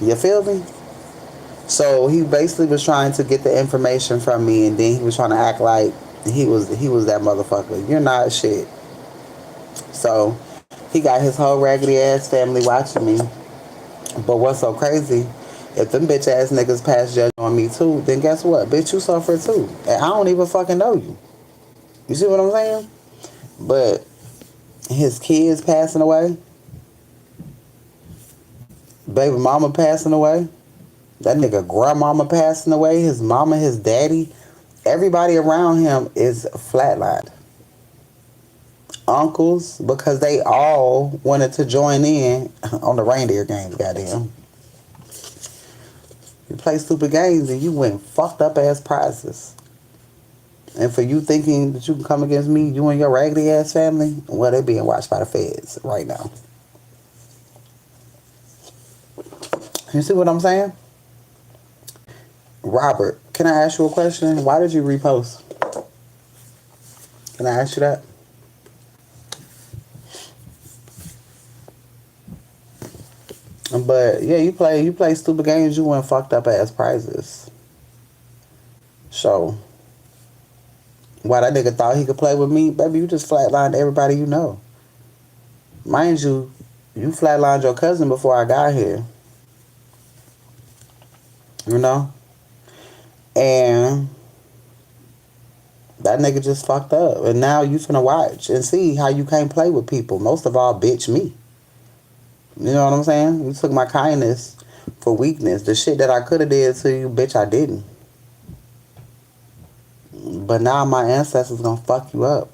You feel me? So he basically was trying to get the information from me, and then he was trying to act like he was that motherfucker. You're not shit. So he got his whole raggedy ass family watching me. But what's so crazy? If them bitch ass niggas pass judgment on me too, then guess what? Bitch, you suffer too. And I don't even fucking know you. You see what I'm saying? But his kids passing away, baby mama passing away, that nigga grandmama passing away, his mama, his daddy, everybody around him is flatlined. Uncles, because they all wanted to join in on the reindeer games, goddamn. You play stupid games and you win fucked up ass prizes. And for you thinking that you can come against me, you and your raggedy ass family, well, they being watched by the feds right now. You see what I'm saying? Robert, can I ask you a question? Why did you repost? Can I ask you that? But yeah, you play stupid games, you win fucked up ass prizes. So why that nigga thought he could play with me, baby, you just flatlined everybody you know. Mind you, you flatlined your cousin before I got here. You know? And that nigga just fucked up. And now you finna watch and see how you can't play with people. Most of all, bitch, me. You know what I'm saying? You took my kindness for weakness. The shit that I could have did to you, bitch, I didn't. But now my ancestors gonna fuck you up.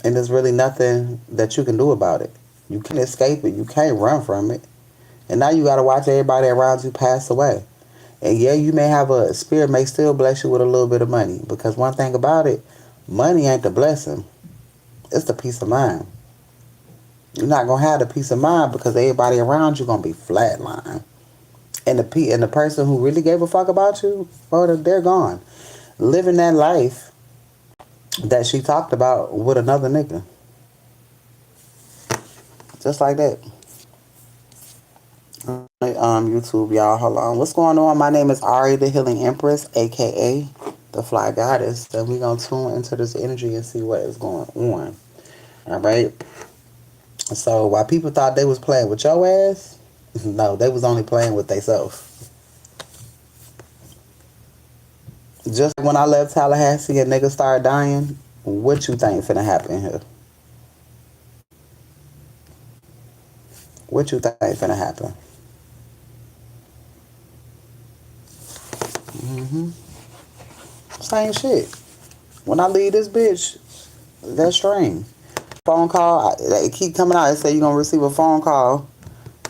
And there's really nothing that you can do about it. You can't escape it. You can't run from it. And now you gotta watch everybody around you pass away. And yeah, you may have a spirit may still bless you with a little bit of money. Because one thing about it, money ain't the blessing. It's the peace of mind. You're not gonna have the peace of mind because everybody around you gonna be flatline. And the person who really gave a fuck about you, well, they're gone. Living that life that she talked about with another nigga. Just like that. YouTube, y'all, hold on. What's going on? My name is Ari, the Healing Empress, aka the Fly Goddess. And we gonna tune into this energy and see what is going on. Alright. So while people thought they was playing with your ass, no, they was only playing with themselves. Just when I left Tallahassee and niggas started dying, what you think finna happen here? What you think finna happen? Same shit. When I leave this bitch, that's strange. Phone call, they keep coming out and say you're gonna receive a phone call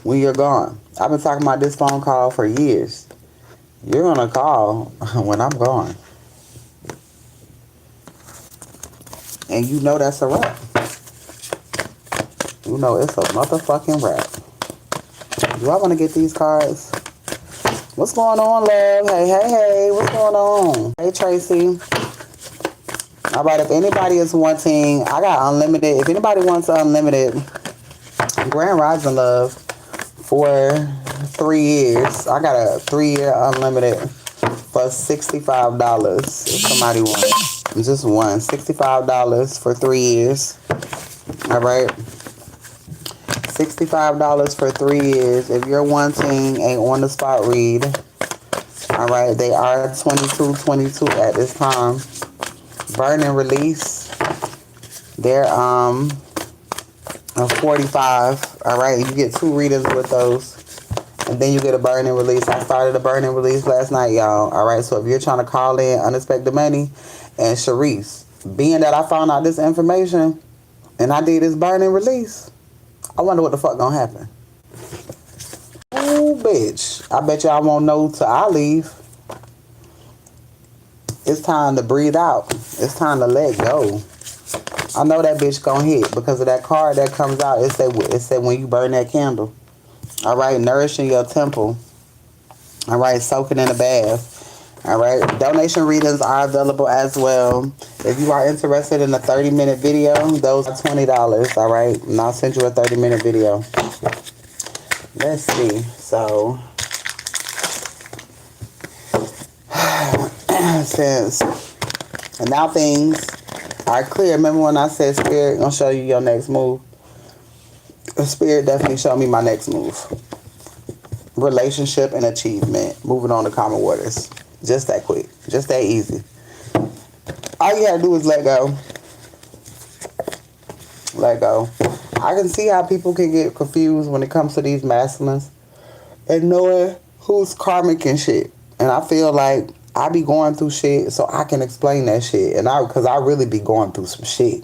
when you're gone. I've been talking about this phone call for years. You're gonna call when I'm gone. And you know that's a wrap. You know it's a motherfucking wrap. Do I want to get these cards? What's going on, love? Hey, what's going on? Hey, Tracy. All right, if anybody is wanting, I got unlimited. If anybody wants unlimited Grand Rising Love for 3 years, I got a 3-year unlimited for $65. If somebody wants, just one, $65 for 3 years. All right, $65 for 3 years. If you're wanting a on-the-spot read, all right, they are $22.22 at this time. Burn and release, they're a 45. All right, you get 2 readings with those, and then you get a burn and release. I started a burn and release last night, y'all. All right, so if you're trying to call in unexpected money, and Sharice, being that I found out this information and I did this burn and release, I wonder what the fuck gonna happen. Ooh, bitch, I bet y'all won't know till I leave. It's time to breathe out. It's time to let go. I know that bitch gonna hit because of that card that comes out. It said when you burn that candle. All right, nourishing your temple. All right, soaking in a bath. All right, donation readings are available as well. If you are interested in a 30-minute video, those are $20. All right, and I'll send you a 30-minute video. Let's see. So, since now things are clear. Remember when I said Spirit gonna show you your next move? Spirit definitely showed me my next move. Relationship and achievement. Moving on to common waters. Just that quick. Just that easy. All you gotta do is let go. Let go. I can see how people can get confused when it comes to these masculines and knowing who's karmic and shit. And I feel like I be going through shit so I can explain that shit. And because I really be going through some shit.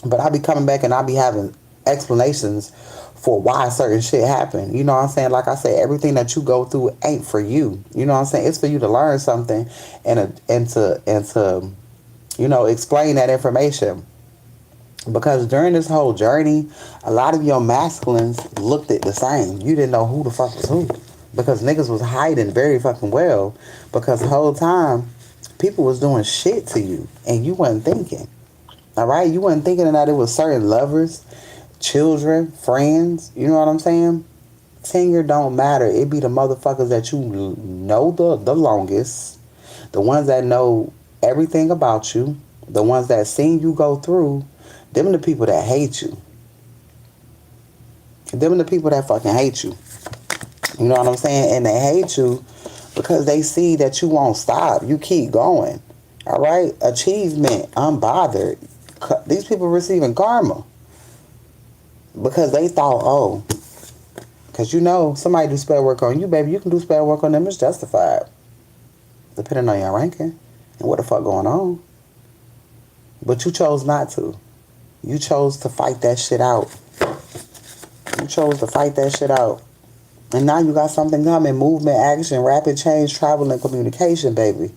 But I be coming back and I be having explanations for why certain shit happen. You know what I'm saying? Like I said, everything that you go through ain't for you. You know what I'm saying? It's for you to learn something and to explain that information. Because during this whole journey, a lot of your masculines looked at the same. You didn't know who the fuck was who. Because niggas was hiding very fucking well. Because the whole time, people was doing shit to you. And you wasn't thinking. Alright? You wasn't thinking that it was certain lovers, children, friends. You know what I'm saying? Tenure don't matter. It be the motherfuckers that you know the longest. The ones that know everything about you. The ones that seen you go through. Them the people that hate you. Them the people that fucking hate you. You know what I'm saying? And they hate you because they see that you won't stop. You keep going. Alright? Achievement. Unbothered. These people receiving karma. Because they thought, oh, because somebody do spell work on you, baby. You can do spell work on them. It's justified. Depending on your ranking and what the fuck going on. But you chose not to. You chose to fight that shit out. You chose to fight that shit out. And now you got something coming. Movement, action, rapid change, travel, and communication, baby.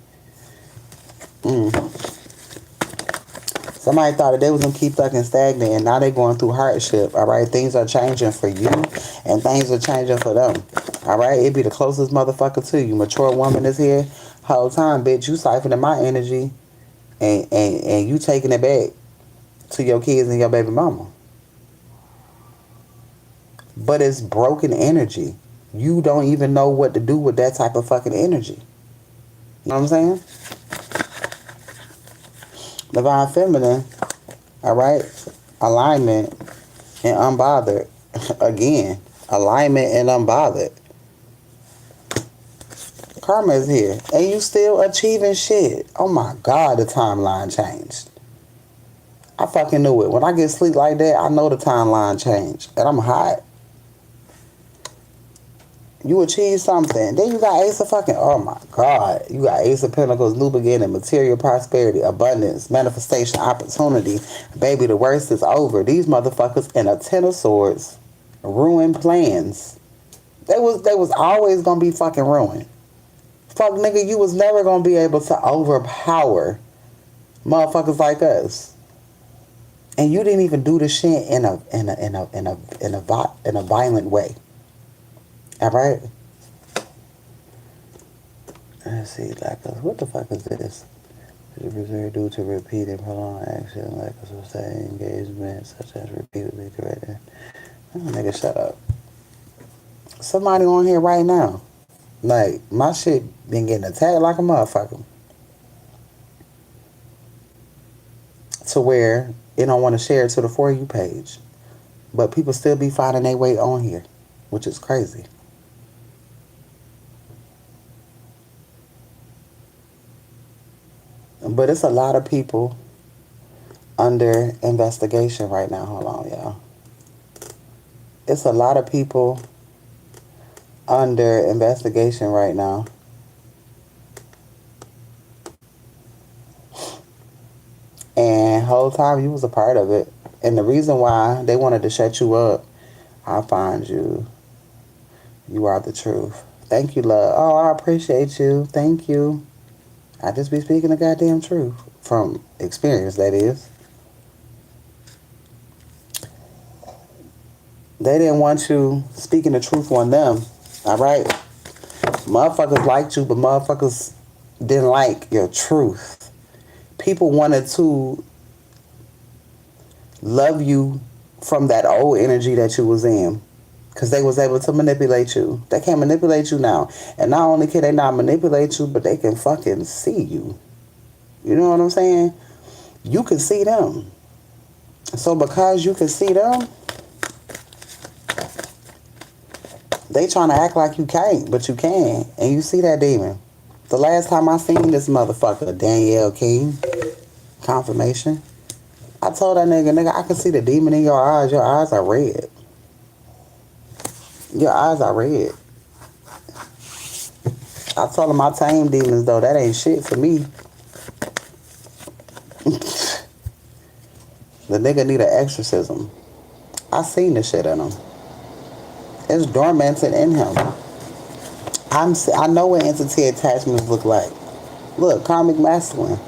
Somebody thought that they was going to keep fucking stagnant, and now they going through hardship, all right? Things are changing for you, and things are changing for them, all right? It be the closest motherfucker to you. Mature woman is here. Whole time, bitch, you siphoning my energy, and you taking it back to your kids and your baby mama. But it's broken energy. You don't even know what to do with that type of fucking energy. You know what I'm saying? Divine Feminine, alright? Alignment and unbothered. Again, alignment and unbothered. Karma is here. And you still achieving shit. Oh my God, the timeline changed. I fucking knew it. When I get sleep like that, I know the timeline changed. And I'm hot. You achieve something. Then you got Ace of fucking, oh my God. You got Ace of Pentacles, new beginning, material prosperity, abundance, manifestation, opportunity. Baby, the worst is over. These motherfuckers in a Ten of Swords, ruin plans. They was always gonna be fucking ruined. Fuck nigga, you was never gonna be able to overpower motherfuckers like us. And you didn't even do the shit in a violent way. Alright? Let's see, what the fuck is this? Is reserved due to repeat and prolonged action, lack of sustained engagement, such as repeatedly correcting. Oh, nigga, shut up. Somebody on here right now. Like, my shit been getting attacked like a motherfucker. To where it don't want to share it to the For You page. But people still be finding their way on here, which is crazy. But it's a lot of people under investigation right now. Hold on, y'all. It's a lot of people under investigation right now. And whole time you was a part of it. And the reason why they wanted to shut you up, I find you. You are the truth. Thank you, love. Oh, I appreciate you. Thank you. I just be speaking the goddamn truth. From experience, that is. They didn't want you speaking the truth on them. Alright? Motherfuckers liked you, but motherfuckers didn't like your truth. People wanted to love you from that old energy that you was in. Because they was able to manipulate you. They can manipulate you now. And not only can they not manipulate you, but they can fucking see you. You know what I'm saying? You can see them. So because you can see them, they trying to act like you can't, but you can. And you see that demon. The last time I seen this motherfucker, Danielle King, confirmation, I told that nigga, I can see the demon in your eyes. Your eyes are red. Your eyes are red. I told him I tame demons, though. That ain't shit for me. The nigga need an exorcism. I seen the shit in him. It's dormanted in him. I know what entity attachments look like. Look, karmic masculine.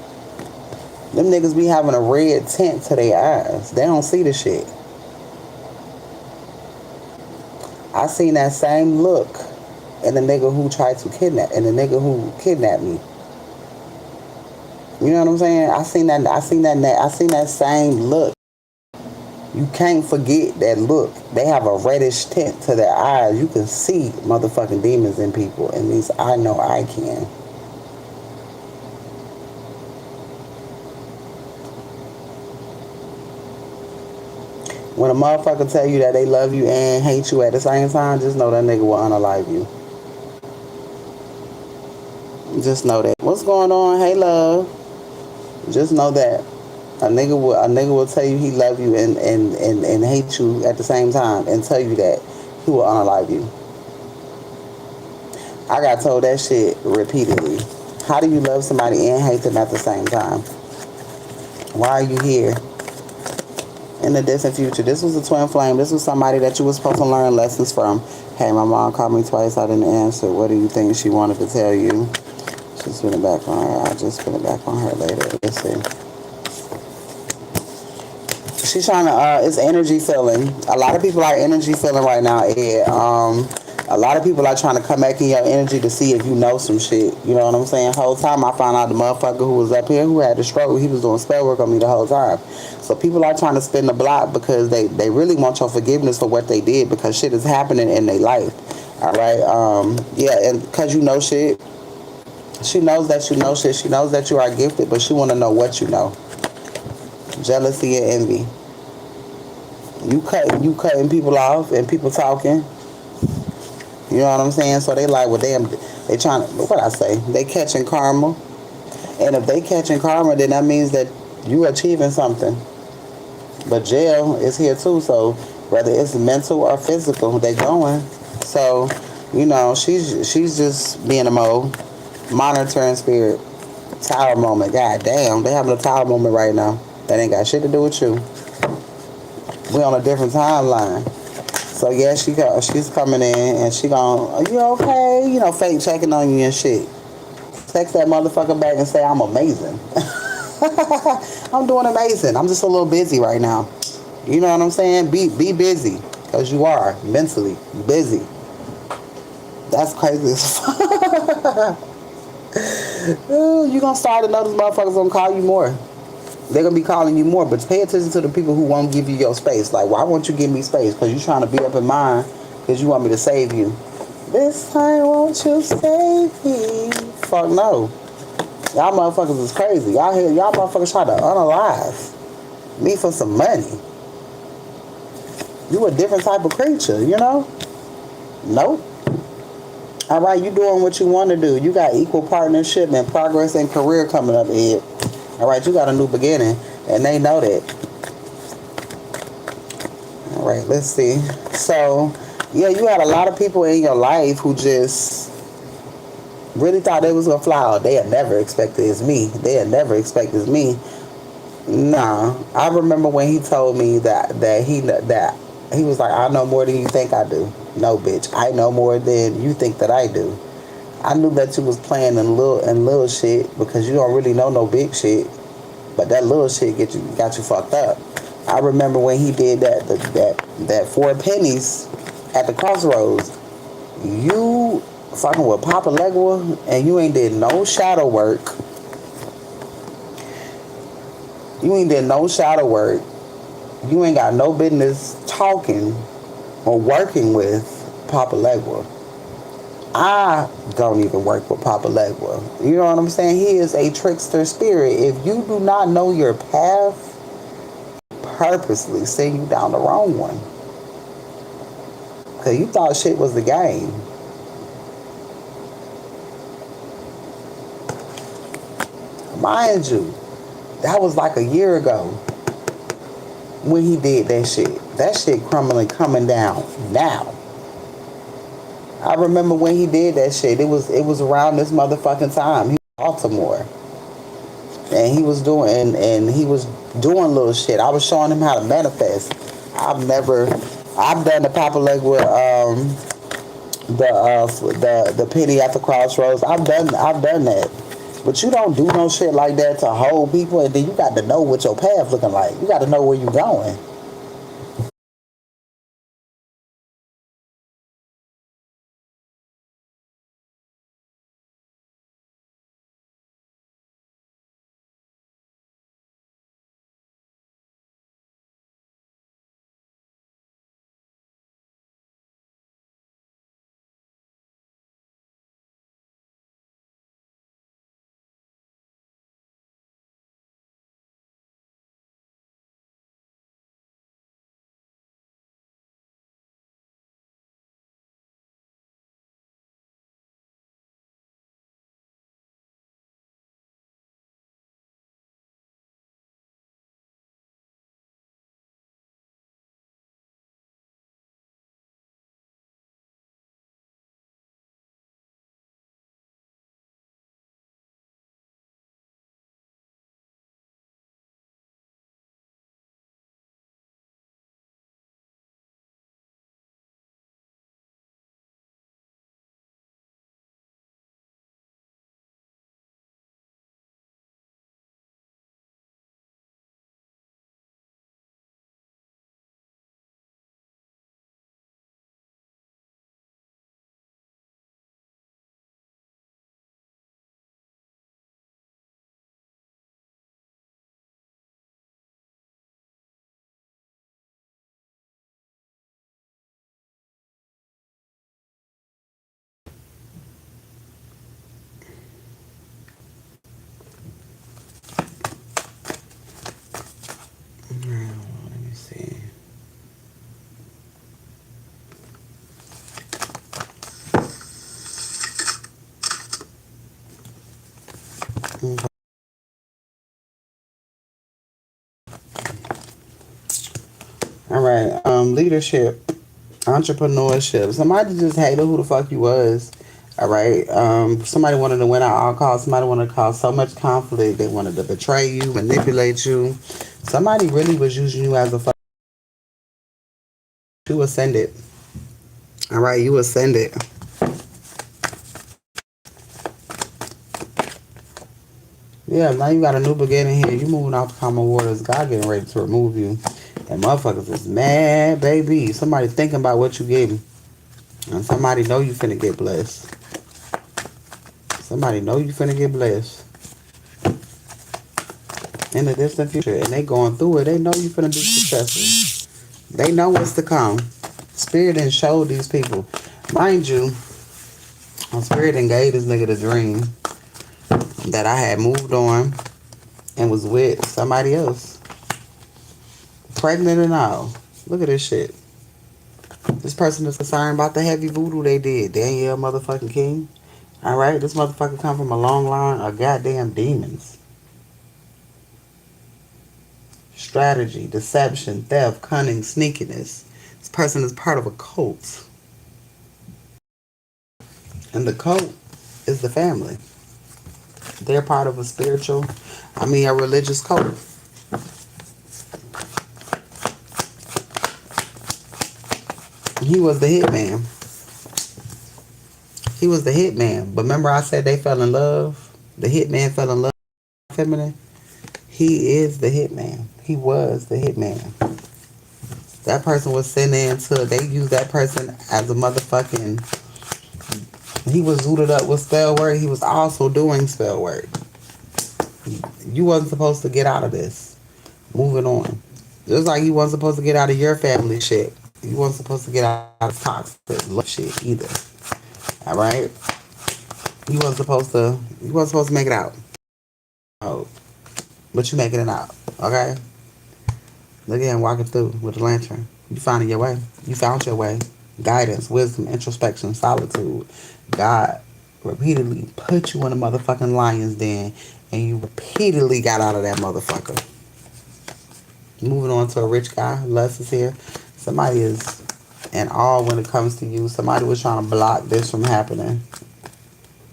Them niggas be having a red tint to their eyes. They don't see the shit. I seen that same look in the nigga who tried to kidnap, and the nigga who kidnapped me. You know what I'm saying? I seen that same look. You can't forget that look. They have a reddish tint to their eyes. You can see motherfucking demons in people. At least I know I can. When a motherfucker tell you that they love you and hate you at the same time, just know that nigga will unalive you. Just know that. What's going on? Hey, love. Just know that a nigga will tell you he love you and hate you at the same time, and tell you that he will unalive you. I got told that shit repeatedly. How do you love somebody and hate them at the same time? Why are you here? In the distant future. This was a twin flame. This was somebody that you were supposed to learn lessons from. Hey, my mom called me twice. I didn't answer. What do you think she wanted to tell you? She's spin it back on her. I'll just spin it back on her later. Let's see. She's trying to, it's energy filling. A lot of people are energy filling right now, Ed. A lot of people are trying to come back in your energy to see if you know some shit. You know what I'm saying? Whole time I found out the motherfucker who was up here who had the stroke, he was doing spell work on me the whole time. So people are trying to spin the block because they really want your forgiveness for what they did, because shit is happening in their life. All right? Yeah, and because you know shit. She knows that you know shit. She knows that you are gifted, but she want to know what you know. Jealousy and envy. You cutting people off and people talking. You know what I'm saying? So they like, well, damn, they trying to, what I say? They catching karma. And if they catching karma, then that means that you achieving something. But jail is here too, so whether it's mental or physical, they going. So, you know, she's just being a mode. Monitoring spirit. Tower moment. God damn, they having a tower moment right now. That ain't got shit to do with you. We on a different timeline. So yeah, she's coming in and she gon', are you okay? You know, fake checking on you and shit. Text that motherfucker back and say, I'm amazing. I'm doing amazing. I'm just a little busy right now. You know what I'm saying? Be busy. Because you are mentally busy. That's crazy as fuck. You gonna start to know these motherfuckers gonna call you more. They're gonna be calling you more, but pay attention to the people who won't give you your space. Like, why won't you give me space? Because you're trying to be up in mine because you want me to save you. This time, won't you save me? Fuck no. Y'all motherfuckers is crazy. Y'all motherfuckers try to unalive me for some money. You a different type of creature, you know? Nope. All right, you doing what you want to do. You got equal partnership and progress and career coming up, Ed. All right, you got a new beginning, and they know that. All right, let's see. So, yeah, you had a lot of people in your life who just really thought they was going to fly out. They had never expected it's me. They had never expected it's me. Nah, I remember when he told me that he was like, I know more than you think I do. No, bitch, I know more than you think that I do. I knew that you was playing in little shit because you don't really know no big shit. But that little shit got you fucked up. I remember when he did that 4 pennies at the crossroads. You fucking with Papa Legua and you ain't did no shadow work. You ain't did no shadow work. You ain't got no business talking or working with Papa Legua. I don't even work with Papa Legua. You know what I'm saying? He is a trickster spirit. If you do not know your path, purposely send you down the wrong one. Because you thought shit was the game. Mind you, that was like a year ago when he did that shit. That shit crumbling coming down now. I remember when he did that shit. It was around this motherfucking time. He was in Baltimore. And he was doing and he was doing little shit. I was showing him how to manifest. I've done the Papa Leg with the penny at the crossroads. I've done that. But you don't do no shit like that to hold people, and then you got to know what your path looking like. You got to know where you going. Let me see. All right. Leadership, entrepreneurship. Somebody just hated who the fuck you was. All right. Somebody wanted to win at all costs. Somebody wanted to cause so much conflict. They wanted to betray you, manipulate you. Somebody really was using you as a fuck. You ascended. All right. You ascended. Yeah. Now you got a new beginning here. You moving off the common waters. God getting ready to remove you. And motherfuckers is mad, baby. Somebody thinking about what you gave me. And somebody know you finna get blessed. Somebody know you finna get blessed. In the distant future. And they going through it. They know you finna be successful. They know what's to come. Spirit done showed these people. Mind you, Spirit done gave this nigga the dream that I had moved on and was with somebody else. Pregnant and all. Look at this shit. This person is concerned about the heavy voodoo they did. Danielle motherfucking King. Alright, this motherfucker come from a long line of goddamn demons. Strategy, deception, theft, cunning, sneakiness. This person is part of a cult. And the cult is the family. They're part of a religious cult. He was the hitman. He was the hitman. But remember I said they fell in love? The hitman fell in love with feminine? He is the hitman. He was the hitman. That person was sent into, they used that person as a motherfucking, he was zooted up with spell work. He was also doing spell work. You wasn't supposed to get out of this. Moving on. Just like you wasn't supposed to get out of your family shit. You weren't supposed to get out of toxic love shit either. All right. You weren't supposed to make it out. Oh, but you making it out. Okay. Look at him walking through with the lantern. You finding your way. You found your way. Guidance, wisdom, introspection, solitude. God repeatedly put you in a motherfucking lion's den, and you repeatedly got out of that motherfucker. Moving on to a rich guy. Lust is here. Somebody is in awe when it comes to you. Somebody was trying to block this from happening.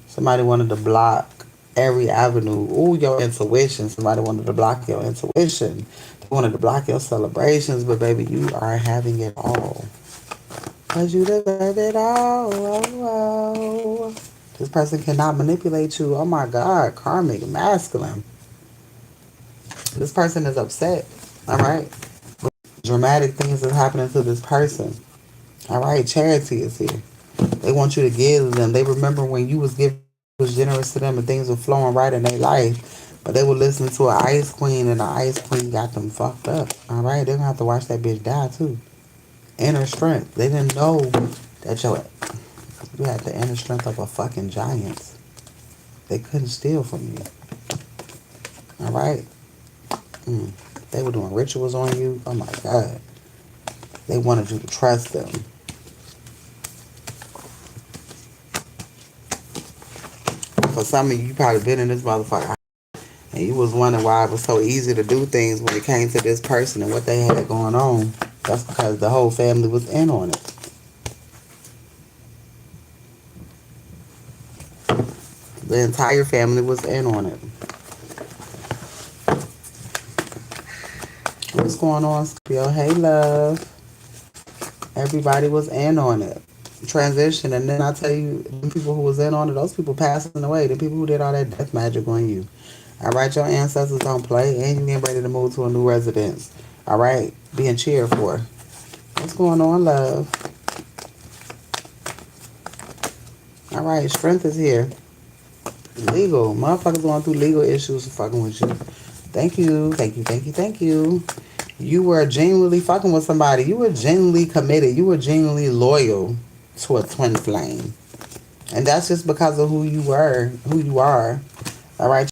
Somebody wanted to block every avenue. Ooh, your intuition. Somebody wanted to block your intuition. They wanted to block your celebrations, but baby, you are having it all. Cause you deserve it all. Oh, oh. This person cannot manipulate you. Oh my God, karmic, masculine. This person is upset. All right. Dramatic things is happening to this person. All right, charity is here. They want you to give them. They remember when you was giving, was generous to them, and things were flowing right in their life. But they were listening to an ice queen, and the ice queen got them fucked up. All right, they're gonna have to watch that bitch die too. Inner strength. They didn't know that you had the inner strength of a fucking giant. They couldn't steal from you. All right. They were doing rituals on you. Oh my God. They wanted you to trust them. For some of you, probably been in this motherfucker, and you was wondering why it was so easy to do things when it came to this person and what they had going on. That's because the whole family was in on it. The entire family was in on it. What's going on, Scorpio? Hey, love. Everybody was in on it. Transition, and then I tell you, the people who was in on it, those people passing away. The people who did all that death magic on you. All right, your ancestors don't play, and you getting ready to move to a new residence. All right, being cheered for. What's going on, love? All right, strength is here. Legal. Motherfuckers going through legal issues for fucking with you. Thank you, thank you, thank you, thank you. You were genuinely fucking with somebody. You were genuinely committed. You were genuinely loyal to a twin flame. And that's just because of who you were, who you are. All right,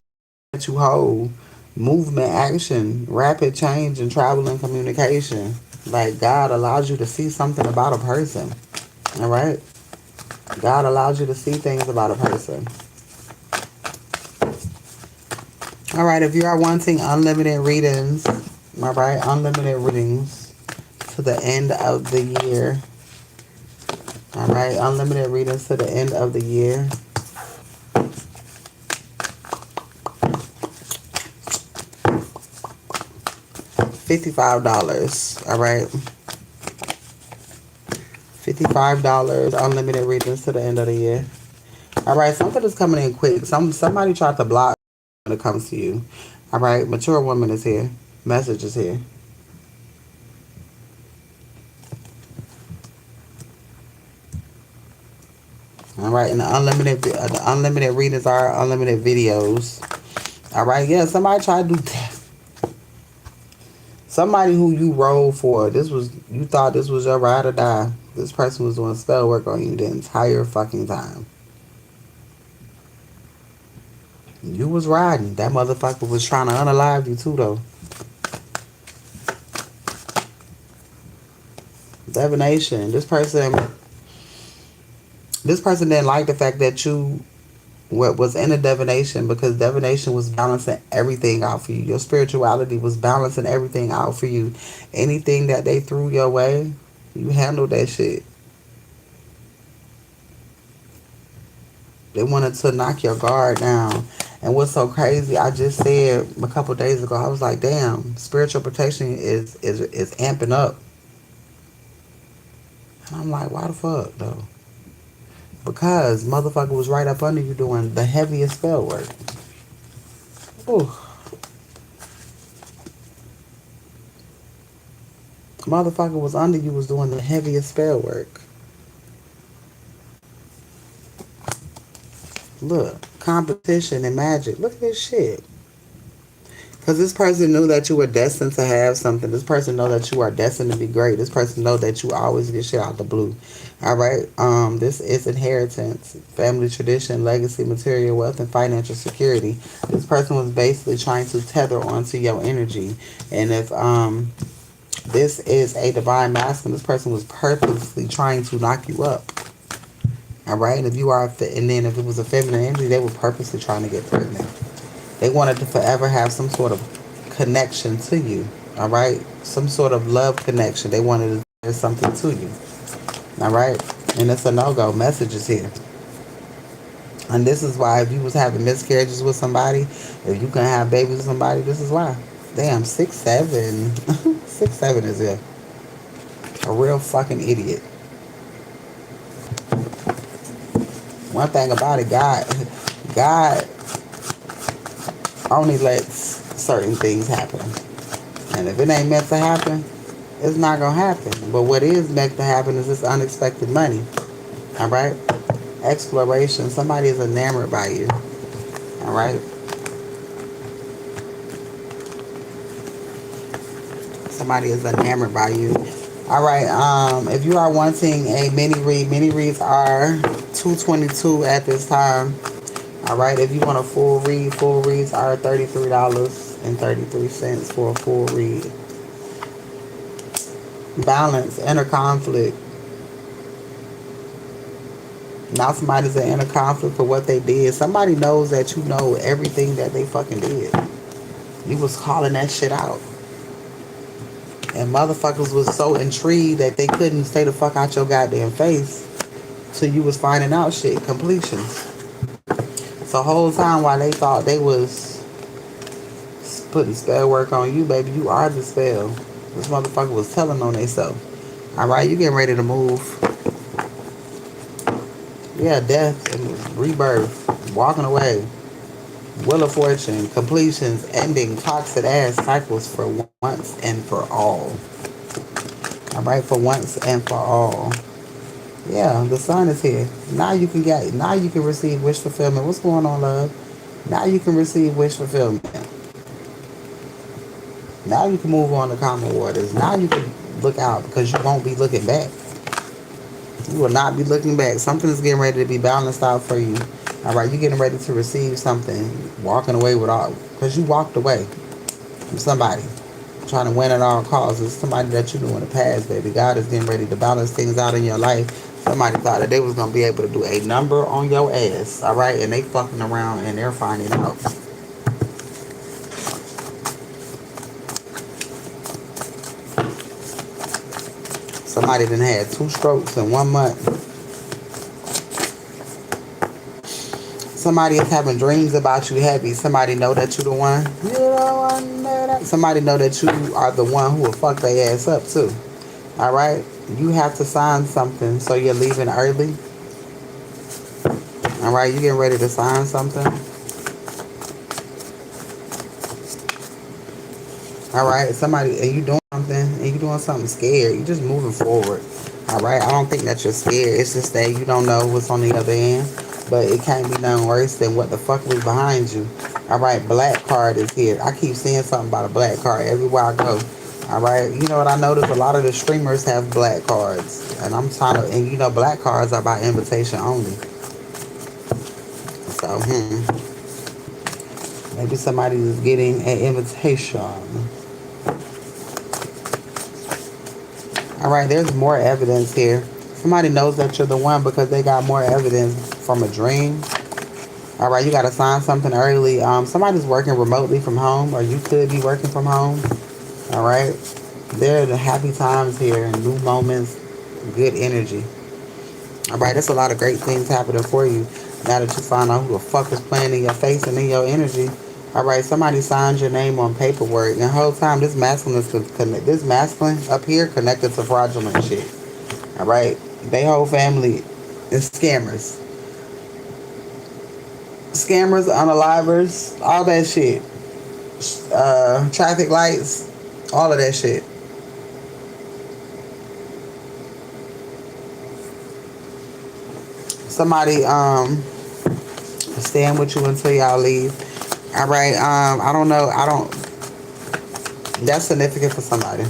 that you hold. Movement, action, rapid change, and travel and communication. Like, God allows you to see something about a person. All right? God allows you to see things about a person. All right, if you are wanting unlimited readings, all right, unlimited readings to the end of the year. All right, unlimited readings to the end of the year. $55. All right. $55 unlimited readings to the end of the year. All right, something is coming in quick. Somebody tried to block when it comes to you. All right, mature woman is here. Message is here. All right, and the unlimited readings are unlimited videos. All right, yeah, somebody tried to do that. Somebody who you rolled for. You thought this was your ride or die. This person was doing spell work on you the entire fucking time. You was riding. That motherfucker was trying to unalive you too, though. Divination. This person didn't like the fact that you what was in a divination, because divination was balancing everything out for you. Your spirituality was balancing everything out for you. Anything that they threw your way, you handled that shit. They wanted to knock your guard down. And what's so crazy, I just said a couple days ago, I was like, damn, spiritual protection is amping up. And I'm like, why the fuck though? Because motherfucker was right up under you doing the heaviest spell work. Ooh. Motherfucker was under you was doing the heaviest spell work. Look, competition and magic. Look at this shit. Because this person knew that you were destined to have something. This person know that you are destined to be great. This person know that you always get shit out the blue. All right. This is inheritance, family tradition, legacy, material wealth, and financial security. This person was basically trying to tether onto your energy. And if this is a divine masculine, this person was purposely trying to knock you up. All right. And if you are, and then if it was a feminine energy, they were purposely trying to get pregnant. They wanted to forever have some sort of connection to you. All right. Some sort of love connection. They wanted to do something to you. All right. And it's a no-go. Messages here. And this is why if you was having miscarriages with somebody, if you can have babies with somebody, this is why. Damn, 6'7". 6'7" is a real fucking idiot. One thing about it, God only lets certain things happen. And if it ain't meant to happen, it's not going to happen. But what is meant to happen is this unexpected money. All right? Exploration. Somebody is enamored by you. All right? Somebody is enamored by you. All right. If you are wanting a mini reads are $222 at this time. All right. If you want a full reads are $33.33 for a full read. Balance, inner conflict. Now somebody's in inner conflict for what they did. Somebody knows that you know everything that they fucking did. You was calling that shit out. And motherfuckers was so intrigued that they couldn't stay the fuck out your goddamn face till you was finding out shit. Completions. So whole time while they thought they was putting spell work on you, baby, you are the spell. This motherfucker was telling on themselves. Alright, you getting ready to move. Yeah, death and rebirth. Walking away. Wheel of Fortune. Completions. Ending. Toxic ass cycles for once and for all. Alright, for once and for all. Yeah, the sun is here. Now you can receive wish fulfillment. What's going on, love? Now you can receive wish fulfillment. Now you can move on to common waters. Now you can look out because you won't be looking back. You will not be looking back. Something is getting ready to be balanced out for you. Alright, you're getting ready to receive something. Walking away with all, because you walked away from somebody. Trying to win at all costs. It's somebody that you knew in the past, baby. God is getting ready to balance things out in your life. Somebody thought that they was going to be able to do a number on your ass. Alright, and they fucking around and they're finding out. Somebody done had 2 strokes in 1 month. Somebody is having dreams about you heavy. Somebody know that you the one. You the one that somebody know that you are the one who will fuck their ass up too. Alright? You have to sign something, so you're leaving early. Alright, you getting ready to sign something. Alright, somebody, and you doing something, and you doing something scared. You just moving forward. Alright, I don't think that you're scared. It's just that you don't know what's on the other end. But it can't be none worse than what the fuck was behind you. Alright, black card is here. I keep seeing something about a black card everywhere I go. Alright, you know what I noticed? A lot of the streamers have black cards. And I'm trying to, and you know, black cards are by invitation only. So, maybe somebody is getting an invitation. Alright, there's more evidence here. Somebody knows that you're the one because they got more evidence from a dream. Alright, you got to sign something early. Somebody's working remotely from home, or you could be working from home. Alright, there are the happy times here and new moments, good energy. Alright, there's a lot of great things happening for you now that you find out who the fuck is playing in your face and in your energy. Alright, somebody signed your name on paperwork. And the whole time, this masculine up here connected to fraudulent shit. Alright, they whole family is scammers. Scammers, unalivers, all that shit. Traffic lights, all of that shit. Somebody staying with you until y'all leave. Alright, I don't know. That's significant for somebody.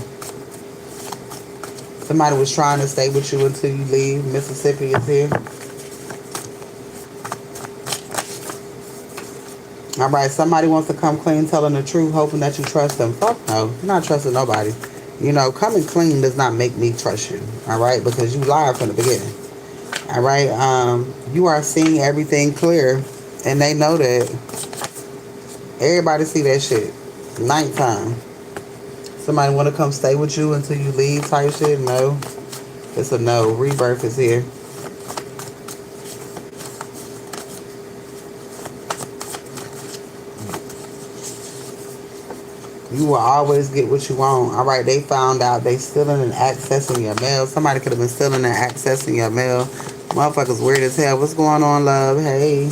Somebody was trying to stay with you until you leave. Mississippi is here. All right, somebody wants to come clean, telling the truth, hoping that you trust them. Fuck no, you're not trusting nobody. You know, coming clean does not make me trust you. All right, because you lied from the beginning. All right, you are seeing everything clear, and they know that. Everybody see that shit. Nighttime. Somebody want to come stay with you until you leave type shit? No. It's a no. Rebirth is here. You will always get what you want. All right, they found out they stealing and accessing your mail. Somebody could have been stealing and accessing your mail. Motherfuckers weird as hell. What's going on, love? Hey.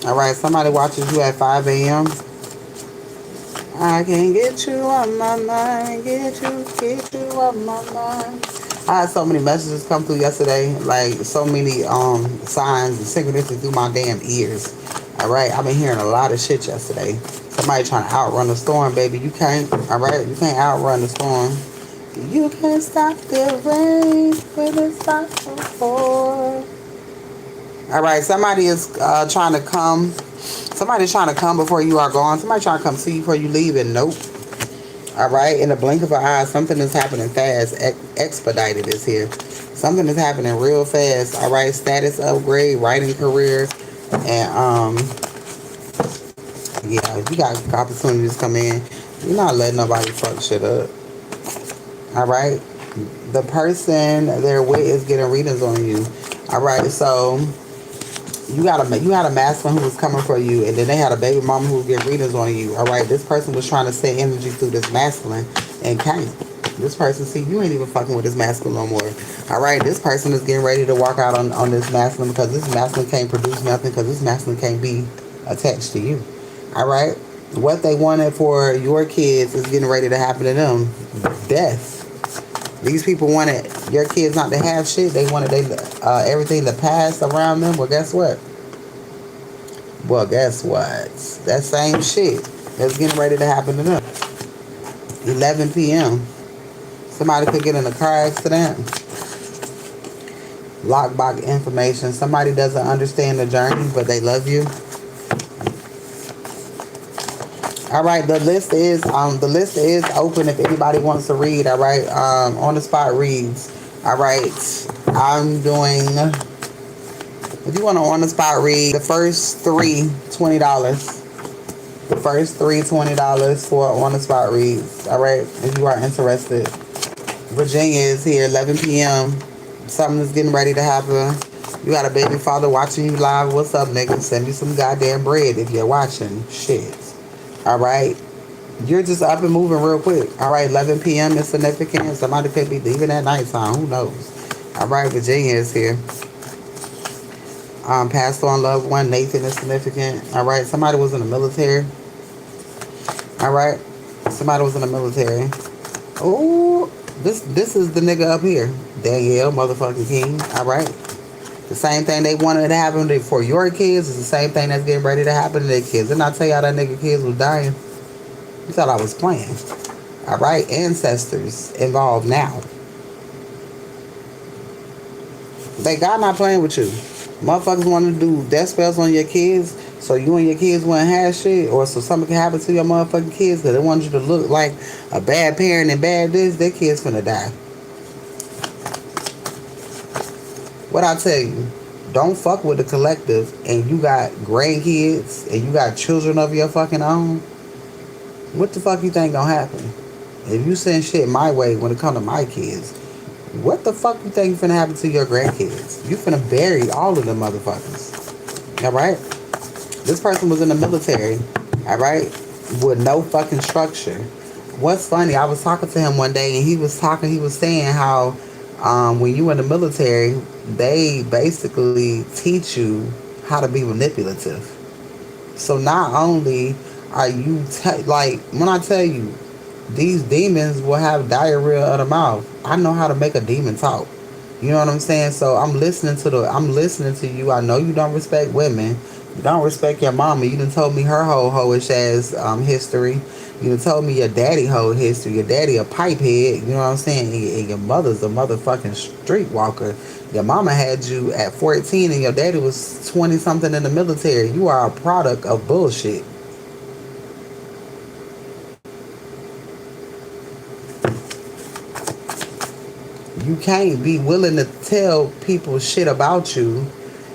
All right, somebody watches you at 5 a.m. I can get you on my mind. Get you on my mind. I had so many messages come through yesterday. Like, so many signs and synchronicity through my damn ears. All right, I've been hearing a lot of shit yesterday. Somebody trying to outrun the storm, baby. You can't. All right, you can't outrun the storm. You can't stop the rain when it stops before. All right, somebody is trying to come. Somebody's trying to come before you are gone. Somebody trying to come see you before you leave, and nope. All right, in the blink of an eye, something is happening fast. Expedited is here. Something is happening real fast. All right, status upgrade, writing career, and yeah, you got opportunities come in. You're not letting nobody fuck shit up. All right, the person they're with is getting readings on you. All right, so you had a masculine who was coming for you, and then they had a baby mama who was getting readings on you. All right, this person was trying to send energy through this masculine and can't. This person, see, you ain't even fucking with this masculine no more. All right, this person is getting ready to walk out on this masculine because this masculine can't produce nothing because this masculine can't be attached to you. All right, what they wanted for your kids is getting ready to happen to them. Death. These people wanted your kids not to have shit. They wanted everything to pass around them. Well, guess what? That same shit is getting ready to happen to them. 11 p.m. Somebody could get in a car accident. Lockbox information. Somebody doesn't understand the journey, but they love you. All right, the list is open if anybody wants to read. All right, on the spot reads. All right, I'm doing. If you want to on the spot read, the first three $20. The first three $20 for on the spot reads. All right, if you are interested. Virginia is here, 11 p.m. Something is getting ready to happen. You got a baby father watching you live. What's up, nigga? Send me some goddamn bread if you're watching. Shit. All right, you're just up and moving real quick. All right, 11 p.m. is significant. Somebody could be leaving at nighttime. Who knows? All right, Virginia is here. Passed on loved one. Nathan is significant. All right, somebody was in the military. All right, somebody was in the military. Oh, this is the nigga up here. Danielle, motherfucking King. All right. The same thing they wanted to happen for your kids is the same thing that's getting ready to happen to their kids. Didn't I tell y'all that nigga kids was dying? You thought I was playing. All right, ancestors involved now. They God not playing with you. Motherfuckers want to do death spells on your kids so you and your kids wouldn't have shit, or so something can happen to your motherfucking kids because they want you to look like a bad parent and bad this. Their kids finna die. What I tell you, don't fuck with the collective and you got grandkids and you got children of your fucking own. What the fuck you think gonna happen? If you send shit my way when it come to my kids, what the fuck you think finna happen to your grandkids? You finna bury all of them motherfuckers. Alright? This person was in the military, alright? With no fucking structure. What's funny, I was talking to him one day and he was saying how when you in the military, they basically teach you how to be manipulative. So not only are you like when I tell you these demons will have diarrhea of the mouth, I know how to make a demon talk. You know what I'm saying? So I'm listening to you. I know you don't respect women, Don't respect your mama. You done told me her whole hoish ass history. You done told me your daddy whole history. Your daddy a pipe head. You know what I'm saying? And your mother's a motherfucking streetwalker. Your mama had you at 14 and your daddy was 20 something in the military. You are a product of bullshit. You can't be willing to tell people shit about you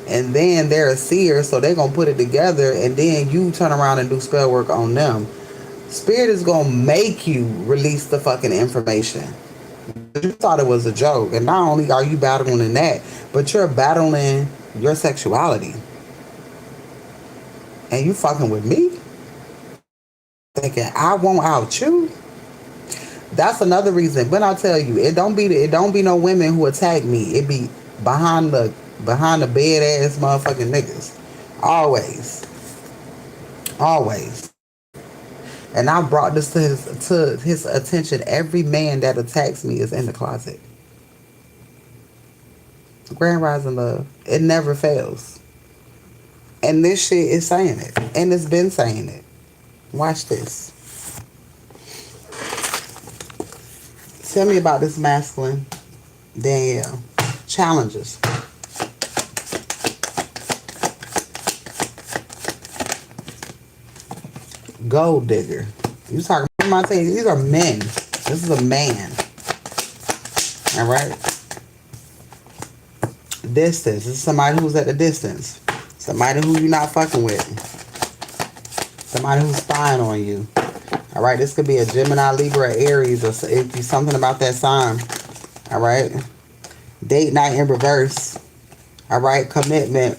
and then they're a seer, so they're gonna put it together and then you turn around and do spell work on them. Spirit is gonna make you release the fucking information. You thought it was a joke, and not only are you battling that, but you're battling your sexuality. And you fucking with me? Thinking I won't out you? That's another reason. When I tell you, it don't be no women who attack me. It be behind the bed ass motherfucking niggas. Always. Always. And I brought this to his attention. Every man that attacks me is in the closet. Grand Rising Love. It never fails. And this shit is saying it. And it's been saying it. Watch this. Tell me about this masculine Danielle. Challenges. Gold digger. You talking about these are men. This is a man. Alright? Distance. This is somebody who's at the distance. Somebody who you're not fucking with. Somebody who's spying on you. Alright, this could be a Gemini, Libra, Aries, or it be something about that sign. Alright? Date night in reverse. Alright, commitment.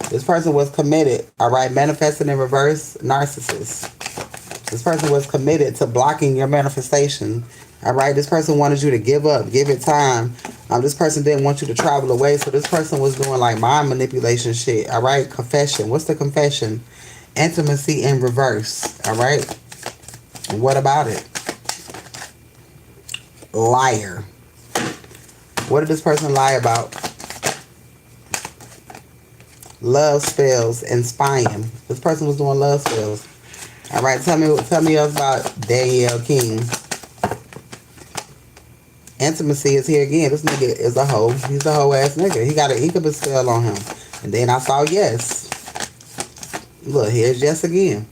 This person was committed. Alright, manifesting in reverse, narcissist. This person was committed to blocking your manifestation. Alright, this person wanted you to give up, give it time. This person didn't want you to travel away, so this person was doing like mind manipulation shit. Alright, confession. What's the confession? Intimacy in reverse. Alright? What about it? Liar. What did this person lie about? Love spells and spying. This person was doing love spells. Alright, tell me else about Danielle King. Intimacy is here again. This nigga is a hoe. He's a hoe ass nigga. He could be spell on him. And then I saw yes. Look, here's yes again.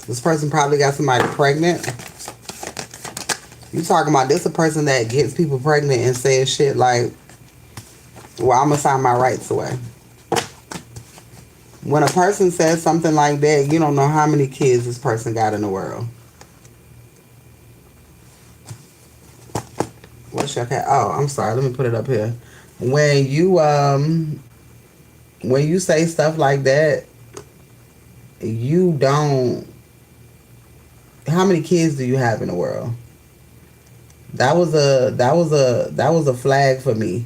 This person probably got somebody pregnant. You talking about this a person that gets people pregnant and says shit like, well, I'm gonna sign my rights away. When a person says something like that, you don't know how many kids this person got in the world. What's your cat? Oh, I'm sorry. Let me put it up here. When you say stuff like that, you don't. How many kids do you have in the world? That was a flag for me.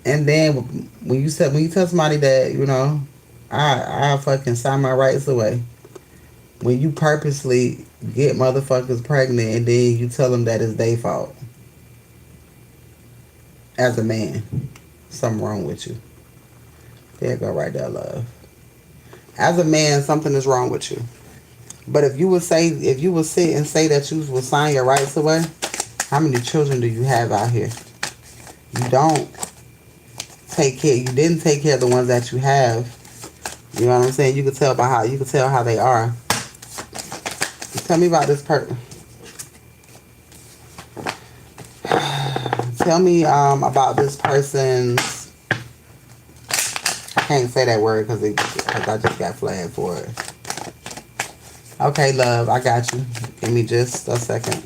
And then when you tell somebody that, you know, I fucking sign my rights away. When you purposely get motherfuckers pregnant and then you tell them that it's their fault. As a man, something wrong with you. There you go right there, love. As a man, something is wrong with you. But if you would sit and say that you will sign your rights away, how many children do you have out here? You don't take care. You didn't take care of the ones that you have. You know what I'm saying? You can tell how they are. Tell me about this person. Tell me about this person's. I can't say that word because I just got flagged for it. Okay, love, I got you. Give me just a second.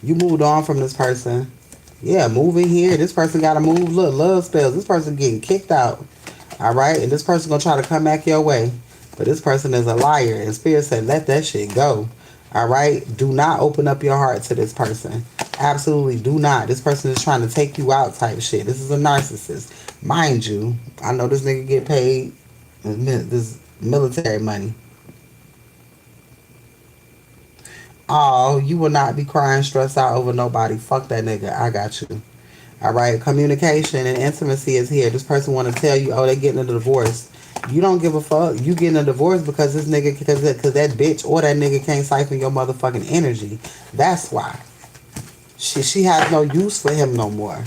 You moved on from this person. Yeah, moving here. This person got to move. Look, love spells. This person getting kicked out. All right, and this person gonna try to come back your way. But this person is a liar. And Spirit said, let that shit go. All right? Do not open up your heart to this person. Absolutely do not. This person is trying to take you out type shit. This is a narcissist. Mind you, I know this nigga get paid this military money. Oh, you will not be crying, stressed out over nobody. Fuck that nigga. I got you. All right, communication and intimacy is here. This person want to tell you, oh, they getting a divorce. You don't give a fuck. You getting a divorce because this nigga, because that bitch or that nigga can't siphon your motherfucking energy. That's why. She has no use for him no more.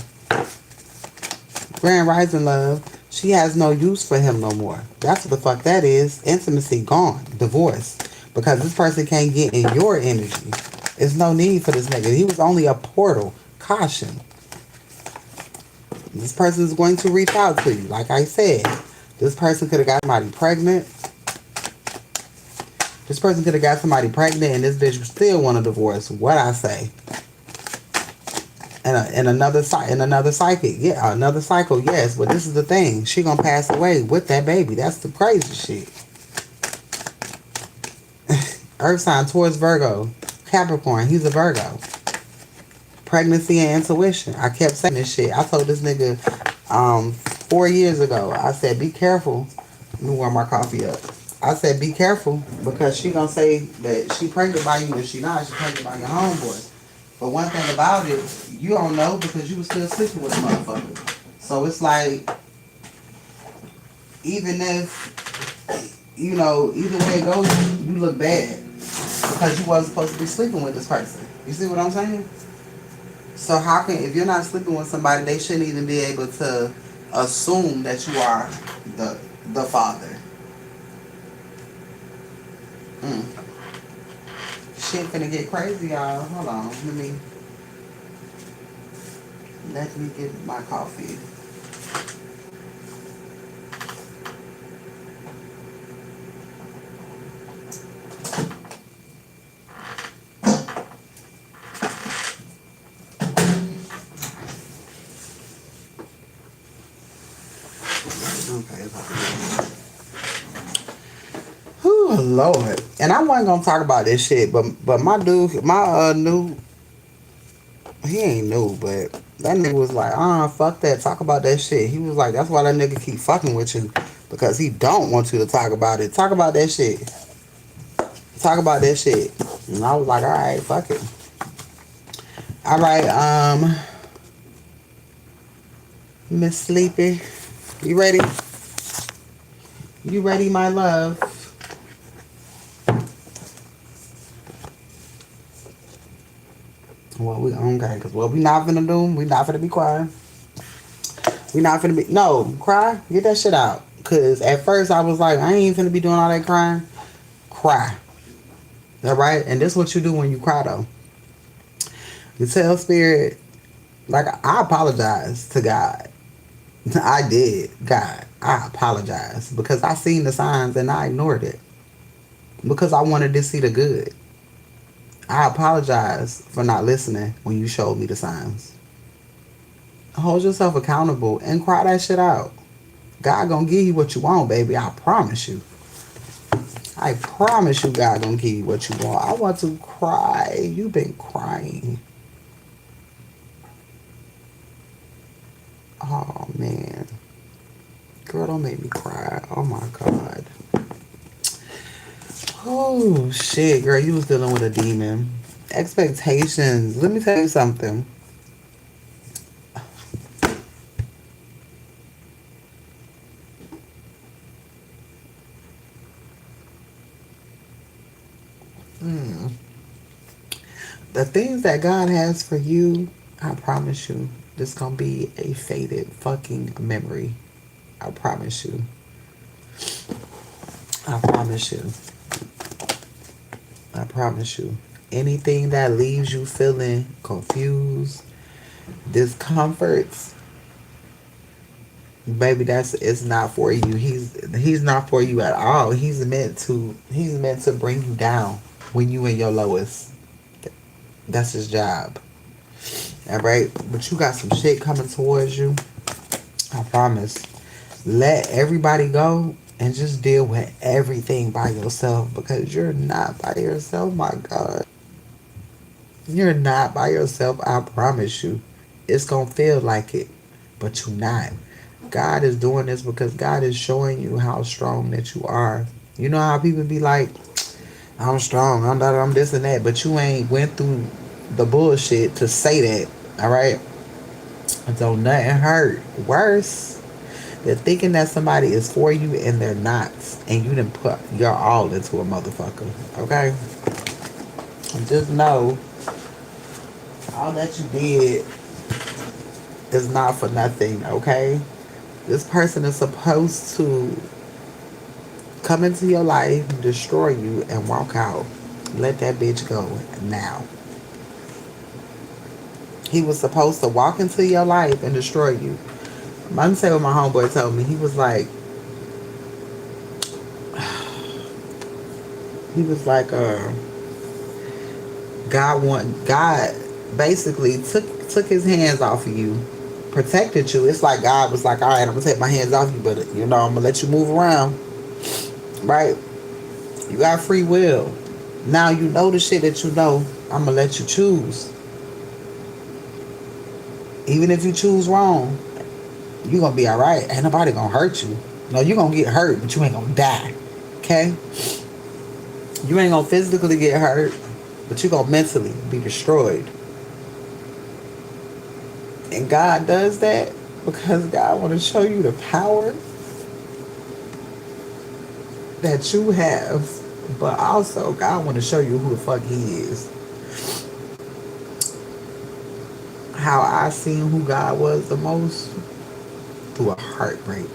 Grand Rising Love. She has no use for him no more. That's what the fuck that is. Intimacy gone. Divorce. Because this person can't get in your energy. There's no need for this nigga. He was only a portal. Caution. This person is going to reach out to you. Like I said, this person could have got somebody pregnant. This person could have got somebody pregnant and this bitch still want a divorce. What I say? And another psychic, yeah, another cycle, yes. But this is the thing, she gonna pass away with that baby. That's the crazy shit. Earth sign towards Virgo, Capricorn. He's a Virgo. Pregnancy and intuition. I kept saying this shit. I told this nigga 4 years ago. I said, be careful. Let me warm my coffee up. I said, be careful because she gonna say that she pregnant by you and she not. She pregnant by your homeboy. But one thing about it, you don't know because you was still sleeping with a motherfucker. So it's like, even if, you know, either way it goes, you look bad because you wasn't supposed to be sleeping with this person. You see what I'm saying? So how can, if you're not sleeping with somebody, they shouldn't even be able to assume that you are the father. Shit finna get crazy, y'all. Hold on. Let me get my coffee. Okay. Oh Lord. And I wasn't gonna talk about this shit, but my dude, my new, he ain't new, but that nigga was like, fuck that, talk about that shit. He was like, that's why that nigga keep fucking with you, because he don't want you to talk about it. Talk about that shit. Talk about that shit. And I was like, alright, fuck it. Alright, Miss Sleepy, you ready? You ready, my love? Well, we okay, because what we not finna do, we not finna be crying. We not finna be, no, cry, get that shit out. Because at first I was like, I ain't finna be doing all that crying. Cry. Alright? And this is what you do when you cry, though. You tell Spirit, like, I apologize to God. I did, God. I apologize. Because I seen the signs and I ignored it. Because I wanted to see the good. I apologize for not listening when you showed me the signs. Hold yourself accountable and cry that shit out. God gonna give you what you want, baby. I promise you. I promise you God gonna give you what you want. I want to cry. You've been crying. Oh, man. Girl, don't make me cry. Oh, my God. Oh, shit, girl. You was dealing with a demon. Expectations. Let me tell you something. The things that God has for you, I promise you, this gonna be a faded fucking memory. I promise you. I promise you. I promise you. Anything that leaves you feeling confused, discomforts, baby, it's not for you. He's not for you at all. He's meant to bring you down when you in your lowest. That's his job. Alright? But you got some shit coming towards you. I promise. Let everybody go and just deal with everything by yourself, because you're not by yourself, my God. You're not by yourself, I promise you. It's gonna feel like it, but you're not. God is doing this because God is showing you how strong that you are. You know how people be like, I'm strong, I'm this and that, but you ain't went through the bullshit to say that, alright? Don't nothing hurt worse than thinking that somebody is for you and they're not. And you didn't put your all into a motherfucker. Okay? And just know all that you did is not for nothing. Okay? This person is supposed to come into your life, destroy you, and walk out. Let that bitch go now. He was supposed to walk into your life and destroy you. I'm gonna say what my homeboy told me. He was like, God basically took his hands off of you, protected you. It's like God was like, all right, I'm gonna take my hands off you, but I'm gonna let you move around, right? You got free will. Now you know the shit that you know. I'm gonna let you choose. Even if you choose wrong, you gonna be all right. Ain't nobody gonna hurt you. No, you gonna get hurt, but you ain't gonna die. Okay? You ain't gonna physically get hurt, but you gonna mentally be destroyed. And God does that because God want to show you the power that you have, but also God want to show you who the fuck He is. How I seen who God was the most through a heartbreak.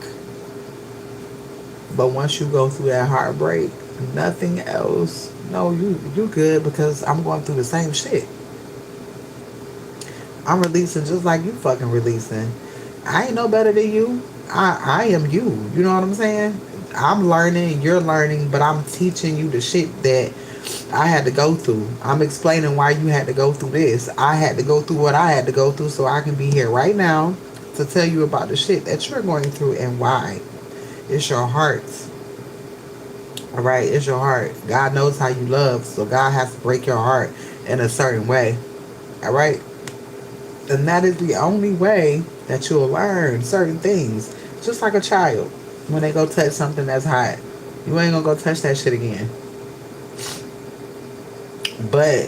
But once you go through that heartbreak, nothing else. No, you good because I'm going through the same shit. I'm releasing just like you fucking releasing. I ain't no better than you. I am you. You know what I'm saying? I'm learning, you're learning, but I'm teaching you the shit that I had to go through. I'm explaining why you had to go through this. I had to go through what I had to go through so I can be here right now to tell you about the shit that you're going through and why. It's your heart. All right, it's your heart. God knows how you love, so God has to break your heart in a certain way. All right? And that is the only way that you'll learn certain things. Just like a child. When they go touch something that's hot, you ain't gonna go touch that shit again. But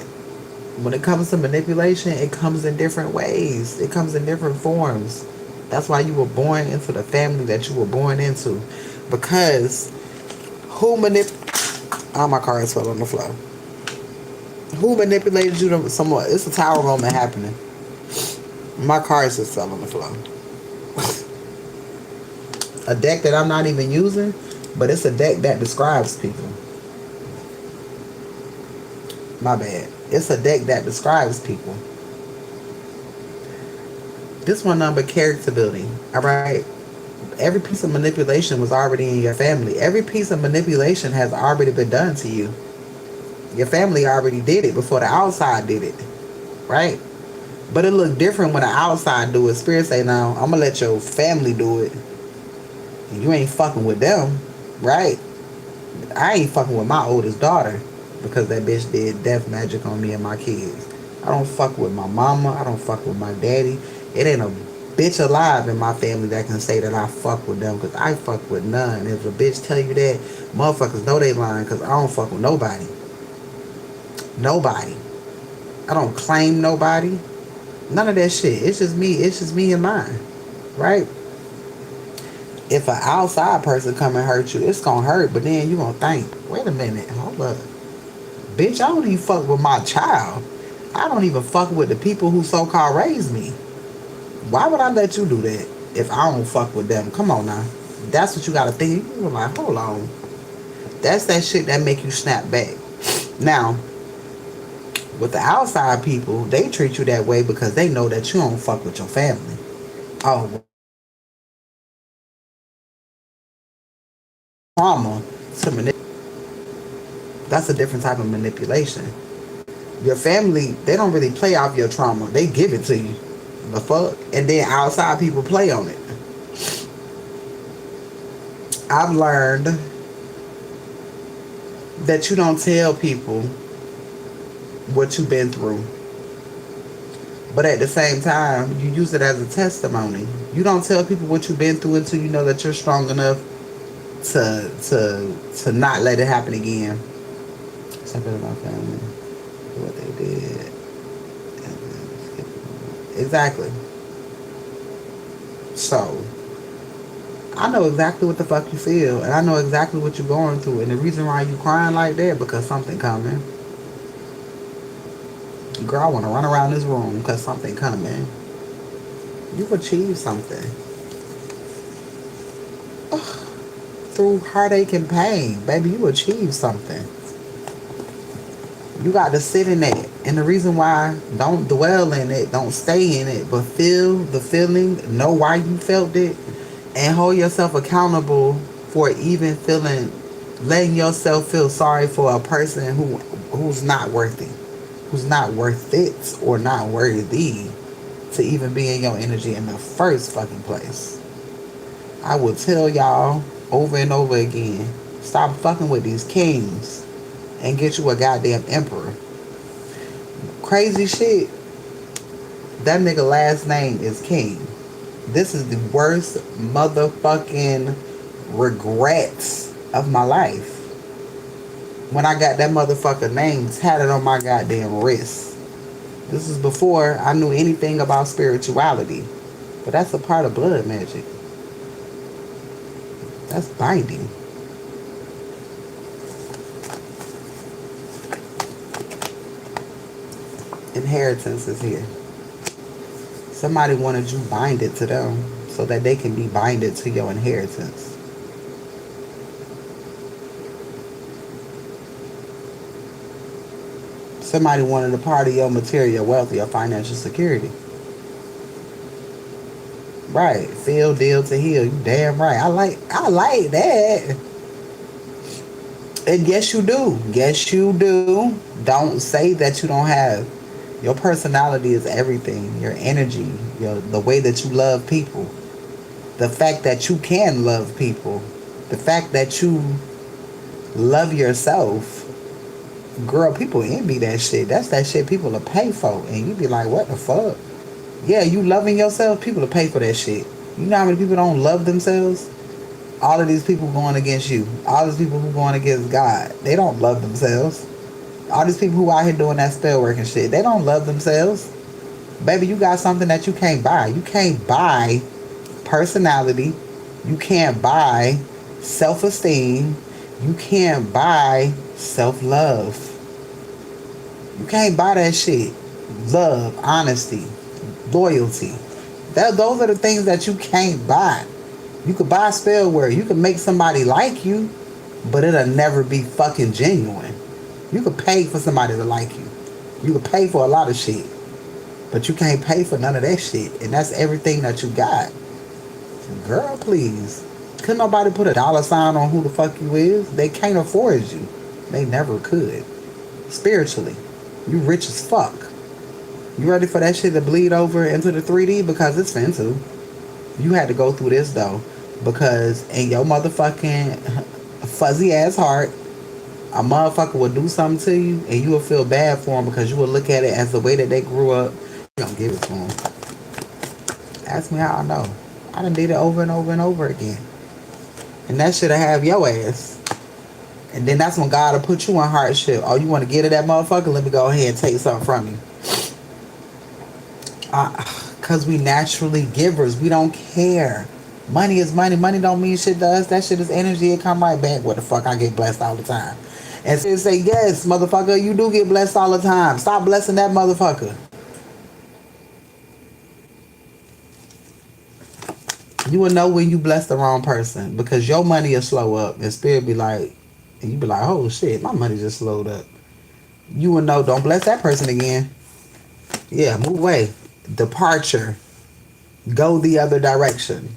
when it comes to manipulation, it comes in different ways. It comes in different forms. That's why you were born into the family that you were born into. Because who oh, my car is fell on the floor. Who manipulated you to someone? It's a tower moment happening. My car is just fell on the floor. A deck that I'm not even using, but it's a deck that describes people. My bad. It's a deck that describes people. This one number character building. Alright? Every piece of manipulation was already in your family. Every piece of manipulation has already been done to you. Your family already did it before the outside did it. Right? But it look different when the outside do it. Spirit say, now, I'm going to let your family do it. And you ain't fucking with them. Right? I ain't fucking with my oldest daughter because that bitch did death magic on me and my kids. I don't fuck with my mama. I don't fuck with my daddy. It ain't a bitch alive in my family that can say that I fuck with them because I fuck with none. If a bitch tell you that, motherfuckers know they lying because I don't fuck with nobody. Nobody. I don't claim nobody. None of that shit. It's just me. It's just me and mine. Right? If an outside person come and hurt you, it's gonna hurt, but then you gonna think, wait a minute, hold up. Bitch, I don't even fuck with my child. I don't even fuck with the people who so-called raised me. Why would I let you do that if I don't fuck with them? Come on now. That's what you gotta think. You're like, hold on. That's that shit that make you snap back. Now, with the outside people, they treat you that way because they know that you don't fuck with your family. Oh, trauma to manipulate. That's a different type of manipulation. Your family, they don't really play off your trauma. They give it to you. The fuck? And then outside people play on it. I've learned that you don't tell people what you've been through. But at the same time, you use it as a testimony. You don't tell people what you've been through until you know that you're strong enough to not let it happen again. Something about family, what they did. Exactly. So, I know exactly what the fuck you feel, and I know exactly what you're going through, and the reason why you crying like that because something coming. Girl, I want to run around this room because something coming. You've achieved something. Through heartache and pain, baby, you achieved something. You got to sit in it. And the reason why, don't dwell in it, don't stay in it, but feel the feeling, know why you felt it, and hold yourself accountable for even feeling, letting yourself feel sorry for a person who's not worthy, who's not worth it or not worthy to even be in your energy in the first fucking place. I will tell y'all over and over again, stop fucking with these kings and get you a goddamn emperor. Crazy shit. That nigga last name is King. This is the worst motherfucking regrets of my life. When I got that motherfucker name tatted on my goddamn wrist. This is before I knew anything about spirituality. But that's a part of blood magic. That's binding. Inheritance is here. Somebody wanted you binded to them so that they can be binded to your inheritance. Somebody wanted a part of your material wealth, your financial security. Right. Feel, deal to heal. You damn right. I like that. And yes you do. Yes you do. Don't say that you don't have. Your personality is everything. Your energy, the way that you love people. The fact that you can love people. The fact that you love yourself. Girl, people envy that shit. That's that shit people will pay for. And you be like, what the fuck? Yeah, you loving yourself, people will pay for that shit. You know how many people don't love themselves? All of these people going against you. All these people who going against God. They don't love themselves. All these people who out here doing that spell work and shit. They don't love themselves. Baby, you got something that you can't buy. You can't buy personality. You can't buy self-esteem. You can't buy self-love. You can't buy that shit. Love, honesty, loyalty. Those are the things that you can't buy. You could buy spell work. You could make somebody like you, but it'll never be fucking genuine. You could pay for somebody to like you. You could pay for a lot of shit, but you can't pay for none of that shit. And that's everything that you got. Girl, please. Couldn't nobody put a dollar sign on who the fuck you is? They can't afford you. They never could. Spiritually. You rich as fuck. You ready for that shit to bleed over into the 3D? Because it's finna. You had to go through this though. Because in your motherfucking fuzzy ass heart, a motherfucker will do something to you and you will feel bad for them because you will look at it as the way that they grew up. You don't give it to them. Ask me how I know. I done did it over and over and over again. And that shit'll have your ass. And then that's when God will put you in hardship. Oh, you want to get at that motherfucker? Let me go ahead and take something from you. Because we naturally givers. We don't care. Money is money. Money don't mean shit to us. That shit is energy. It come right back. What the fuck? I get blessed all the time. And so say, yes, motherfucker, you do get blessed all the time. Stop blessing that motherfucker. You will know when you bless the wrong person. Because your money will slow up. And spirit be like, and you be like, oh shit, my money just slowed up. You will know, don't bless that person again. Yeah, move away. Departure. Go the other direction.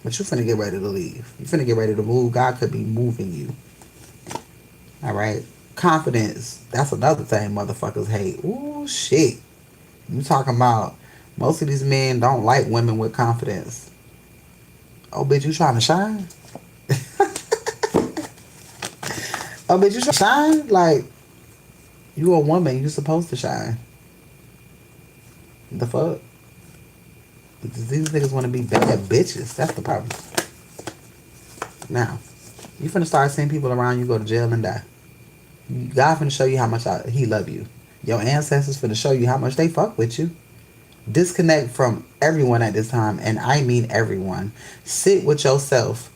But you finna get ready to leave. You finna get ready to move. God could be moving you. Alright? Confidence. That's another thing motherfuckers hate. Ooh, shit. You talking about most of these men don't like women with confidence. Oh, bitch, you trying to shine? Oh, bitch, you trying to shine? Like, you a woman. You supposed to shine. The fuck? These niggas want to be bad bitches. That's the problem. Now, you finna start seeing people around you go to jail and die. God finna show you how much he love you. Your ancestors finna show you how much they fuck with you. Disconnect from everyone at this time, and I mean everyone. Sit with yourself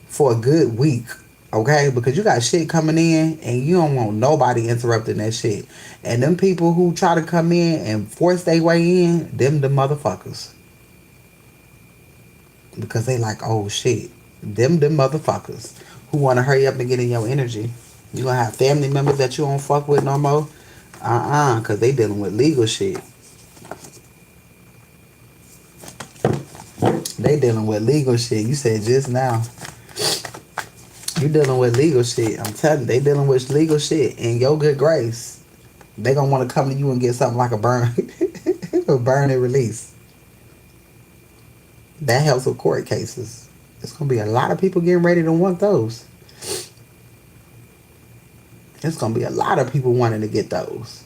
for a good week, okay? Because you got shit coming in, and you don't want nobody interrupting that shit. And them people who try to come in and force their way in, them the motherfuckers. Because they like, oh shit, them motherfuckers who want to hurry up and get in your energy. You gonna have family members that you don't fuck with no more. Cause they dealing with legal shit. They dealing with legal shit. You said just now. You dealing with legal shit. I'm telling you, they dealing with legal shit in your good grace. They gonna want to come to you and get something like a burn, a burn and release. That helps with court cases. It's gonna be a lot of people getting ready to want those. It's gonna be a lot of people wanting to get those.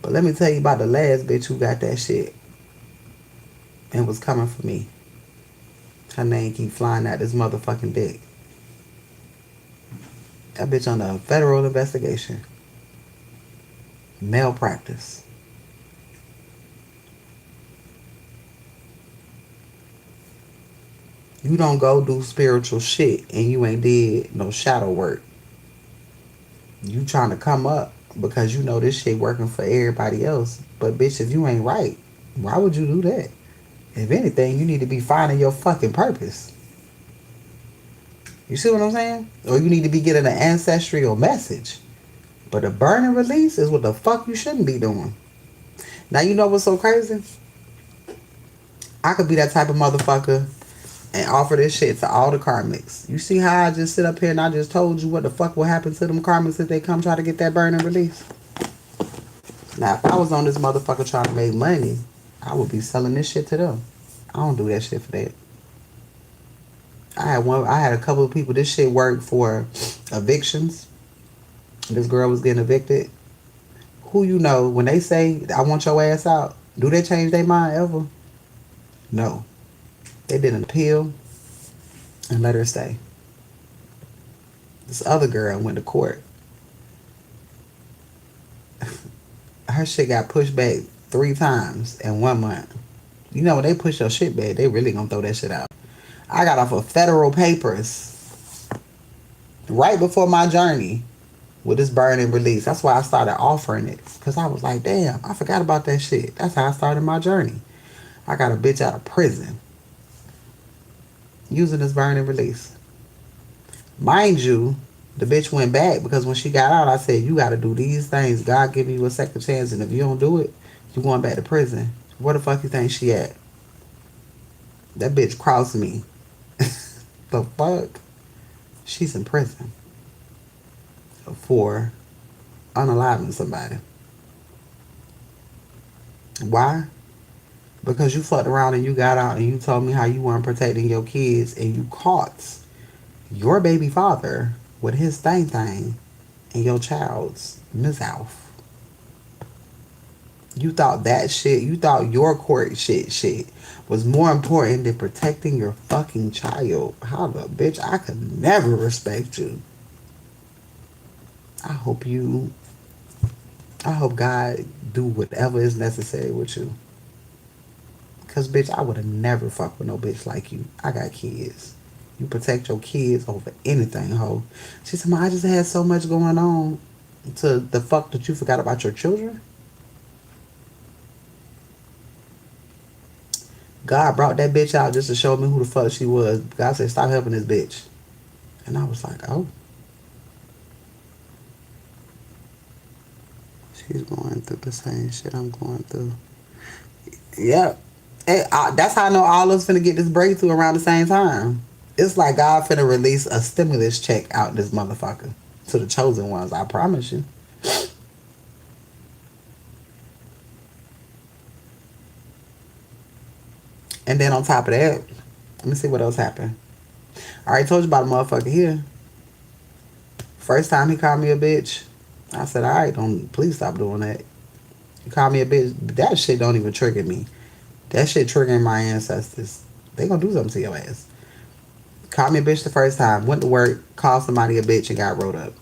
But let me tell you about the last bitch who got that shit and was coming for me. Her name keep flying out this motherfucking dick. That bitch under a federal investigation. Malpractice. You don't go do spiritual shit and you ain't did no shadow work. You trying to come up because you know this shit working for everybody else. But bitch, if you ain't right, why would you do that? If anything, you need to be finding your fucking purpose. You see what I'm saying? Or you need to be getting an ancestral message. But a burn and release is what the fuck you shouldn't be doing. Now you know what's so crazy? I could be that type of motherfucker and offer this shit to all the karmics. You see how I just sit up here and I just told you what the fuck will happen to them karmics if they come try to get that burn and release? Now, if I was on this motherfucker trying to make money, I would be selling this shit to them. I don't do that shit for that. I had a couple of people. This shit worked for evictions. This girl was getting evicted. Who you know, when they say, I want your ass out, do they change their mind ever? No. They did an appeal and let her stay. This other girl went to court. Her shit got pushed back 3 times in 1 month. You know, when they push your shit back, they really gonna throw that shit out. I got off of federal papers right before my journey with this burn and release. That's why I started offering it. Because I was like, damn, I forgot about that shit. That's how I started my journey. I got a bitch out of prison using this burn and release. Mind you, the bitch went back because when she got out, I said, you got to do these things. God give you a second chance, and if you don't do it, you're going back to prison. Where the fuck you think she at? That bitch crossed me. The fuck? She's in prison for unaliving somebody. Why? Because you fucked around and you got out and you told me how you weren't protecting your kids and you caught your baby father with his thing and your child's mishap. You thought that shit, you thought your court shit was more important than protecting your fucking child. How the bitch, I could never respect you. I hope God do whatever is necessary with you. Cause bitch, I would have never fucked with no bitch like you. I got kids. You protect your kids over anything, ho. She said, I just had so much going on to the fuck that you forgot about your children. God brought that bitch out just to show me who the fuck she was. God said, stop helping this bitch. And I was like, oh. She's going through the same shit I'm going through. Yep. That's how I know all of us finna get this breakthrough around the same time. It's like God finna release a stimulus check out this motherfucker to the chosen ones. I promise you. And then on top of that, let me see what else happened. I already told you about a motherfucker here. First time he called me a bitch, I said, all right, please stop doing that. You call me a bitch, that shit don't even trigger me. That shit triggering my ancestors. They gonna do something to your ass. Called me a bitch the first time, went to work, called somebody a bitch and got rolled up.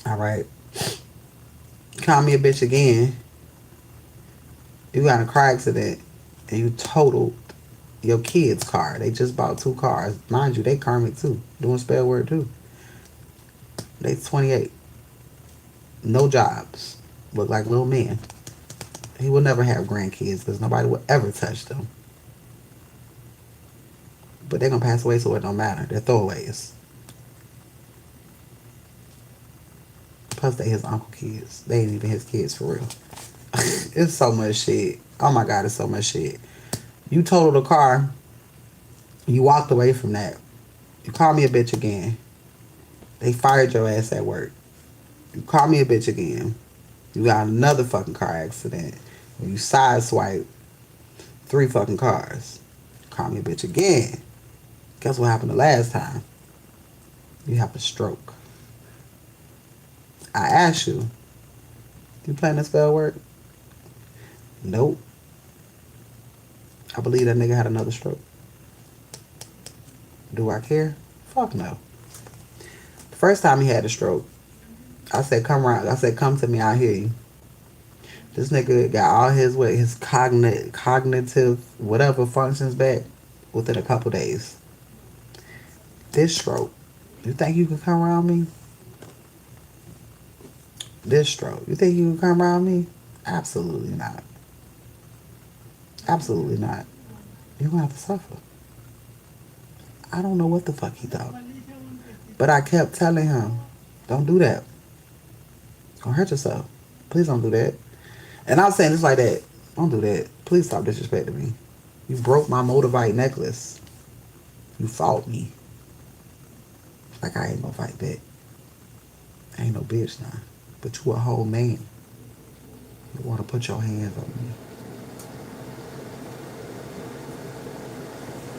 All right. Called me a bitch again. You got in a car accident and you totaled your kid's car. They just bought 2 cars. Mind you, they karmic too. Doing spell work too. They 28. No jobs. Look like little men. He will never have grandkids because nobody will ever touch them. But they're going to pass away, so it don't matter. They're throwaways. Plus, they his uncle kids. They ain't even his kids for real. It's so much shit. Oh my God, it's so much shit. You totaled a car. You walked away from that. You called me a bitch again. They fired your ass at work. You called me a bitch again. You got another fucking car accident. You sideswiped 3 fucking cars. Call me a bitch again. Guess what happened the last time? You have a stroke. I asked you, you plan to spell work? Nope. I believe that nigga had another stroke. Do I care? Fuck no. The first time he had a stroke, I said, come around. I said, come to me, I'll hear you. This nigga got all his cognitive whatever functions back within a couple days. This stroke, you think you can come around me? This stroke, you think you can come around me? Absolutely not. Absolutely not. You're gonna have to suffer. I don't know what the fuck he thought. But I kept telling him, don't do that. Don't hurt yourself. Please don't do that. And I was saying this like that. Don't do that. Please stop disrespecting me. You broke my Motivite necklace. You fought me. Like I ain't gonna fight back. I ain't no bitch now. But you a whole man. You wanna put your hands on me.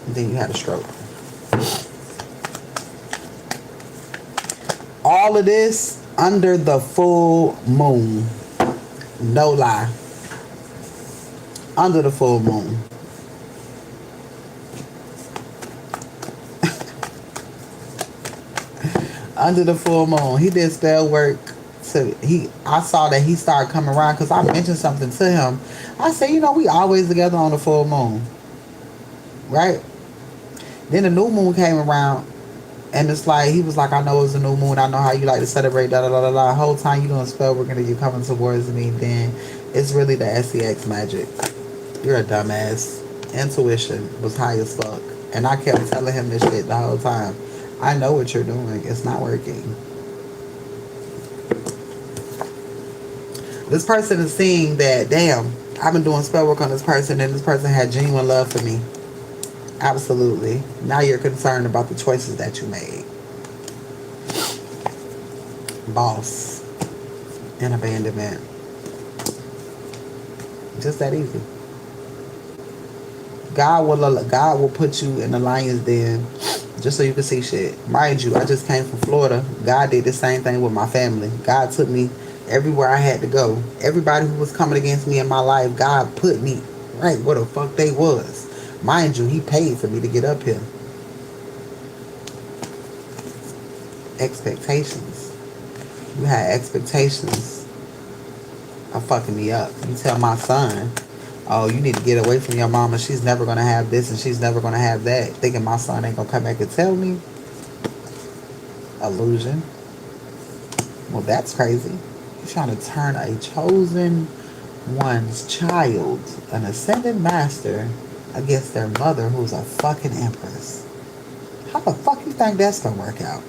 And then you had a stroke. All of this under the full moon. No lie. Under the full moon. Under the full moon. He did spell work. I saw that he started coming around because I mentioned something to him. I said, we always together on the full moon. Right? Then the new moon came around. And it's like, he was like, I know it's a new moon. I know how you like to celebrate, da da da da da. The whole time you doing spell work and you coming towards me, then it's really the SEX magic. You're a dumbass. Intuition was high as fuck. And I kept telling him this shit the whole time. I know what you're doing. It's not working. This person is seeing that, damn, I've been doing spell work on this person and this person had genuine love for me. Absolutely. Now you're concerned about the choices that you made. Boss. And abandonment. Just that easy. God will put you in the lion's den just so you can see shit. Mind you, I just came from Florida. God did the same thing with my family. God took me everywhere I had to go. Everybody who was coming against me in my life, God put me right where the fuck they was. Mind you, he paid for me to get up here. Expectations. You had expectations of fucking me up. You tell my son, oh, you need to get away from your mama. She's never going to have this and she's never going to have that. Thinking my son ain't going to come back and tell me. Illusion. Well, that's crazy. You're trying to turn a chosen one's child, an ascended master, against their mother who's a fucking empress. How the fuck you think that's gonna work out?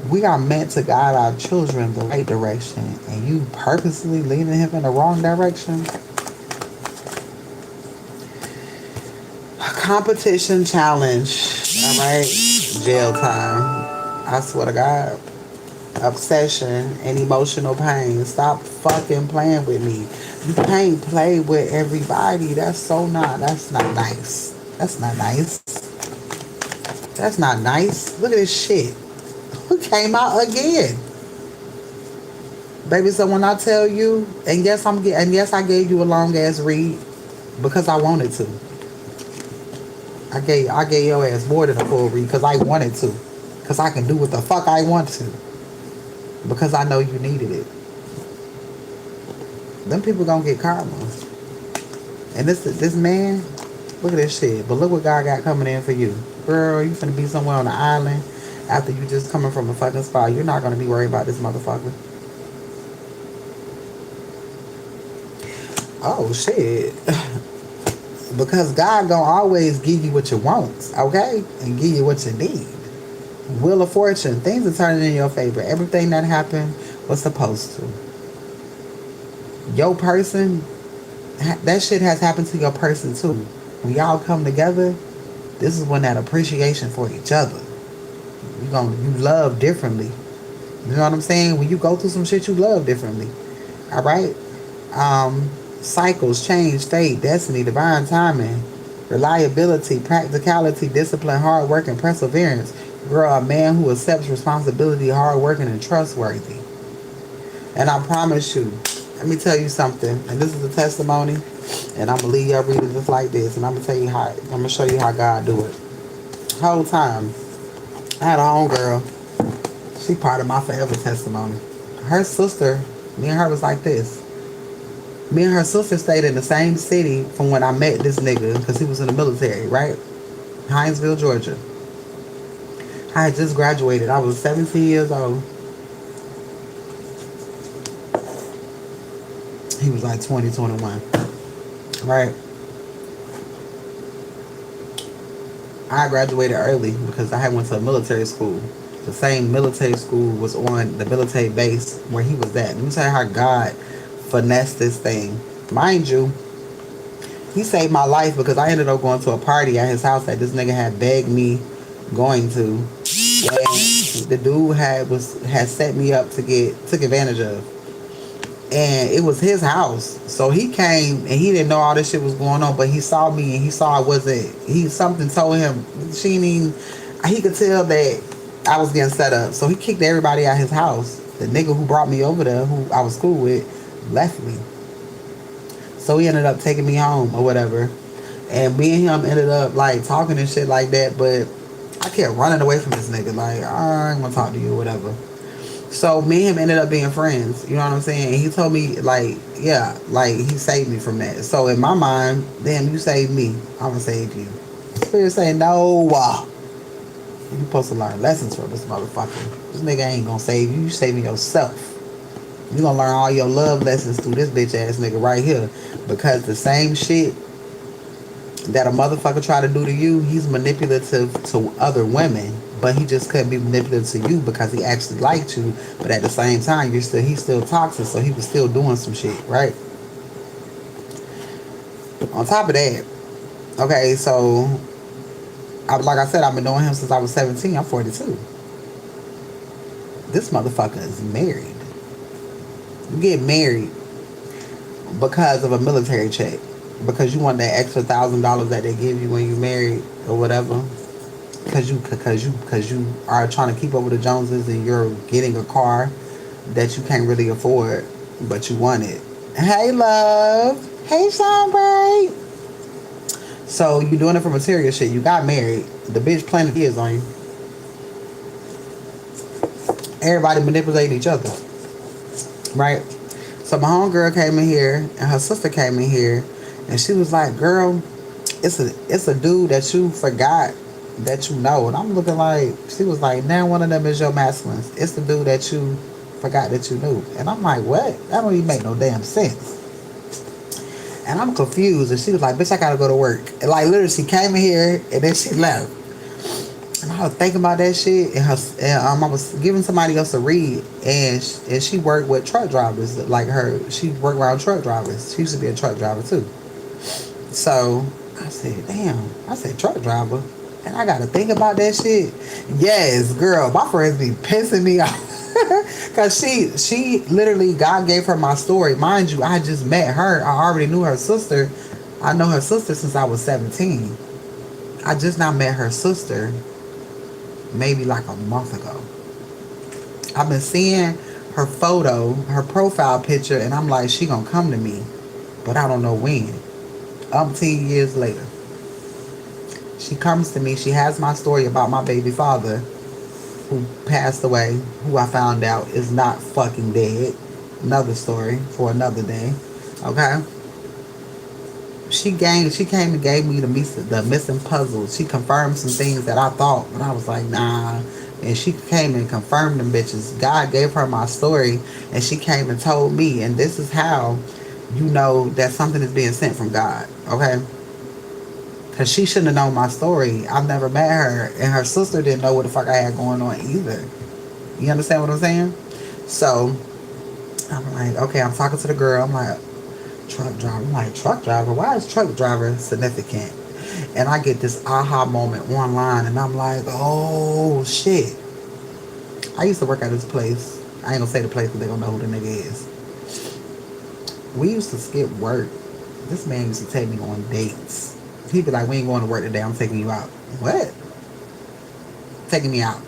We are meant to guide our children the right direction, and you purposely leading him in the wrong direction? A competition challenge. Alright? Jail time. I swear to God. Obsession and emotional pain. Stop fucking playing with me. You can't play with everybody. That's not nice. That's not nice. That's not nice. Look at this shit. Who came out again? Baby, so when I tell you, and yes I gave you a long ass read because I wanted to. I gave your ass more than a full read because I wanted to. Because I can do what the fuck I want to. Because I know you needed it. Them people gonna get karma. And this man, look at this shit. But look what God got coming in for you. Girl, you finna be somewhere on the island after you just coming from a fucking spa. You're not gonna be worried about this motherfucker. Oh shit. Because God gonna always give you what you want, okay? And give you what you need. Wheel of Fortune. Things are turning in your favor. Everything that happened was supposed to. Your person, that shit has happened to your person too. When y'all come together, this is when that appreciation for each other. You love differently. You know what I'm saying? When you go through some shit, you love differently. All right? Cycles, change, fate, destiny, divine timing, reliability, practicality, discipline, hard work, and perseverance. Girl, a man who accepts responsibility, hard working, and trustworthy. And I promise you, let me tell you something. And this is a testimony. And I'm gonna leave y'all reading just like this. And I'm gonna tell you how. I'm gonna show you how God do it. Whole time, I had a homegirl. She part of my forever testimony. Her sister, me and her was like this. Me and her sister stayed in the same city from when I met this nigga, because he was in the military, right? Hinesville, Georgia. I had just graduated. I was 17 years old. He was like 20, 21. Right? I graduated early because I had went to a military school. The same military school was on the military base where he was at. Let me tell you how God finessed this thing. Mind you, he saved my life because I ended up going to a party at his house that this nigga had begged me going to. And the dude had set me up to took advantage of. And it was his house. So he came and he didn't know all this shit was going on, but he saw me and he saw I wasn't, something told him, he could tell that I was getting set up. So he kicked everybody out of his house. The nigga who brought me over there, who I was cool with, left me. So he ended up taking me home or whatever. And me and him ended up like talking and shit like that, but I kept running away from this nigga. Like, I ain't gonna talk to you or whatever. So me and him ended up being friends. You know what I'm saying? And he told me, like, yeah, like, he saved me from that. So in my mind, damn, you saved me, I'm gonna save you. Spirit say, no. You're supposed to learn lessons from this motherfucker. This nigga ain't gonna save you. You saving yourself. You gonna learn all your love lessons through this bitch ass nigga right here. Because the same shit that a motherfucker try to do to you, he's manipulative to other women. But he just couldn't be manipulative to you because he actually liked you. But at the same time, he's still toxic, so he was still doing some shit, right? On top of that, okay, so like I said, I've been knowing him since I was 17. I'm 42. This motherfucker is married. You get married because of a military check. Because you want that extra $1,000 that they give you when you married or whatever. Because you are trying to keep up with the Joneses and you're getting a car that you can't really afford, but you want it. Hey, love. Hey, Sean. So you doing it for material shit. You got married. The bitch planted kids on you. Everybody manipulating each other, right? So my homegirl came in here and her sister came in here, and she was like, "Girl, it's a dude that you forgot that you know." And I'm looking like, she was like, "Now one of them is your masculines. It's the dude that you forgot that you knew." And I'm like, "What? That don't even make no damn sense." And I'm confused. And she was like, "Bitch, I gotta go to work." And like literally, she came in here and then she left. And I was thinking about that shit. And I was giving somebody else a read, and she worked with truck drivers. Like she worked around truck drivers. She used to be a truck driver too. So I said, "Damn," I said, "Truck driver." And I gotta think about that shit. Yes, girl, my friends be pissing me off. Cause she literally, God gave her my story. Mind you, I just met her. I already knew her sister. I know her sister since I was 17. I just now met her sister maybe like a month ago. I've been seeing her photo, her profile picture, and I'm like, she gonna come to me. But I don't know when. 10 years later. She comes to me. She has my story about my baby father who passed away, who I found out is not fucking dead. Another story for another day. Okay, she came and gave me the missing puzzle. She confirmed some things that I thought, but I was like, nah. And she came and confirmed them bitches. God gave her my story, and she came and told me. And this is how you know that something is being sent from God. Okay, because she shouldn't have known my story. I've never met her, and her sister didn't know what the fuck I had going on either. You understand what I'm saying? So I'm like, okay, I'm talking to the girl. I'm like, truck driver. I'm like, truck driver? Why is truck driver significant? And I get this aha moment online, and I'm like, oh shit. I used to work at this place. I ain't gonna say the place because they don't know who the nigga is. We used to skip work. This man used to take me on dates. He'd be like, we ain't going to work today. I'm taking you out. What? Taking me out.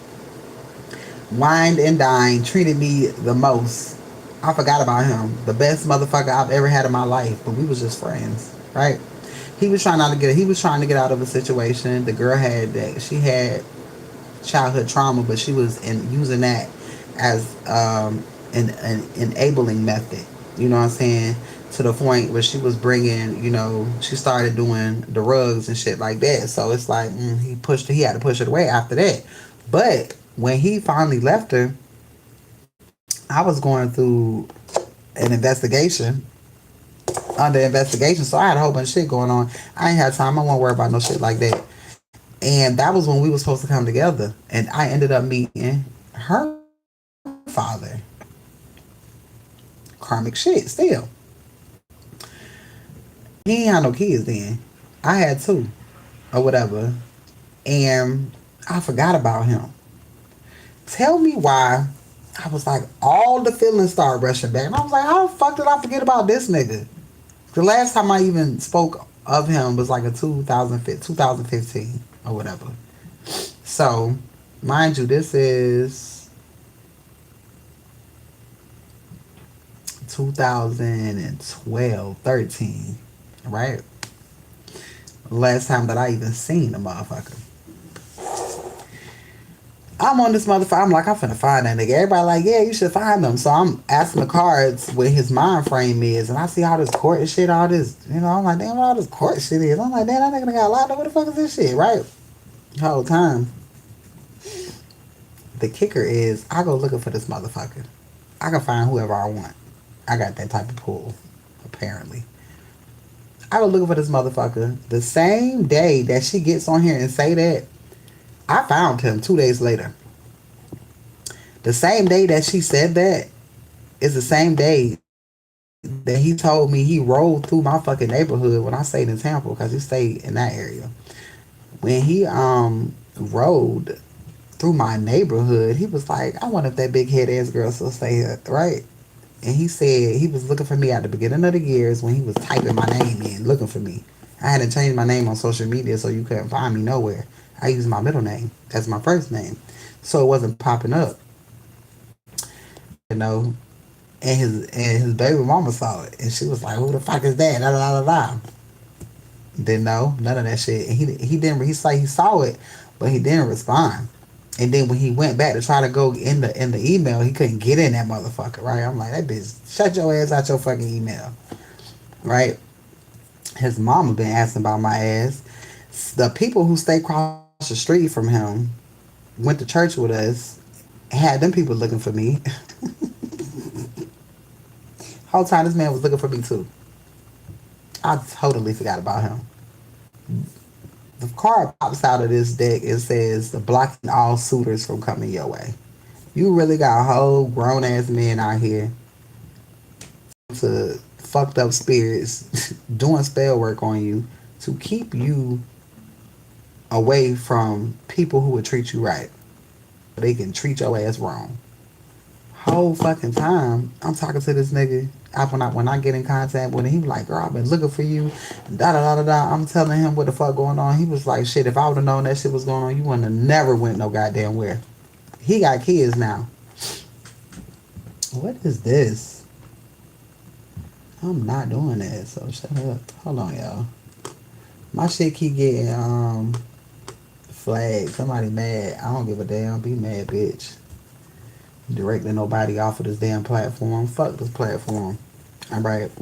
Wined and dined. Treated me the most. I forgot about him. The best motherfucker I've ever had in my life. But we was just friends, right? He was trying to get out of a situation. The girl had that. She had childhood trauma, but she was using that as an enabling method. You know what I'm saying? To the point where she was bringing, she started doing the rugs and shit like that. So it's like he had to push it away after that. But when he finally left her, I was going through an investigation, under investigation. So I had a whole bunch of shit going on. I ain't had time. I won't worry about no shit like that. And that was when we were supposed to come together. And I ended up meeting her father. Karmic shit still. He ain't had no kids then. I had two or whatever. And I forgot about him. Tell me why. I was like, all the feelings started rushing back. And I was like, how the fuck did I forget about this nigga? The last time I even spoke of him was like a 2015 or whatever. So, mind you, this is 2012, 13, right? Last time that I even seen a motherfucker. I'm on this motherfucker. I'm like, I'm finna find that nigga. Everybody like, yeah, you should find him. So I'm asking the cards what his mind frame is, and I see all this court and shit, all this, I'm like, damn, what all this court shit is. I'm like, damn, that nigga got locked up. What the fuck is this shit, right? The whole time. The kicker is, I go looking for this motherfucker. I can find whoever I want. I got that type of pull, apparently. I go looking for this motherfucker. The same day that she gets on here and say that, I found him 2 days later. The same day that she said that is the same day that he told me he rolled through my fucking neighborhood when I stayed in Tampa because he stayed in that area. When he rode through my neighborhood, he was like, I wonder if that big head ass girl still stay here, right? And he said he was looking for me at the beginning of the years when he was typing my name in, looking for me. I had to change my name on social media so you couldn't find me nowhere. I used my middle name as my first name. So it wasn't popping up. You know. And his baby mama saw it. And she was like, who the fuck is that? Da da da da. Didn't know. None of that shit. And he didn't he said he saw it, but he didn't respond. And then when he went back to try to go in the email, he couldn't get in that motherfucker, right? I'm like, that bitch, shut your ass out your fucking email. Right? His mama been asking about my ass. The people who stay across the street from him went to church with us, had them people looking for me. Whole time this man was looking for me too. I totally forgot about him. The card pops out of this deck. It says blocking all suitors from coming your way. You really got a whole grown ass men out here to fucked up spirits doing spell work on you to keep you away from people who would treat you right. They can treat your ass wrong. Whole fucking time I'm talking to this nigga. When I get in contact with him, he was like, girl, I've been looking for you. Da da da da da. I'm telling him what the fuck going on. He was like, shit, if I would have known that shit was going on, you wouldn't have never went no goddamn where. He got kids now. What is this? I'm not doing that, so shut up. Hold on, y'all. My shit keep getting flagged. Somebody mad. I don't give a damn. Be mad, bitch. Directing nobody off of this damn platform. Fuck this platform. Alright.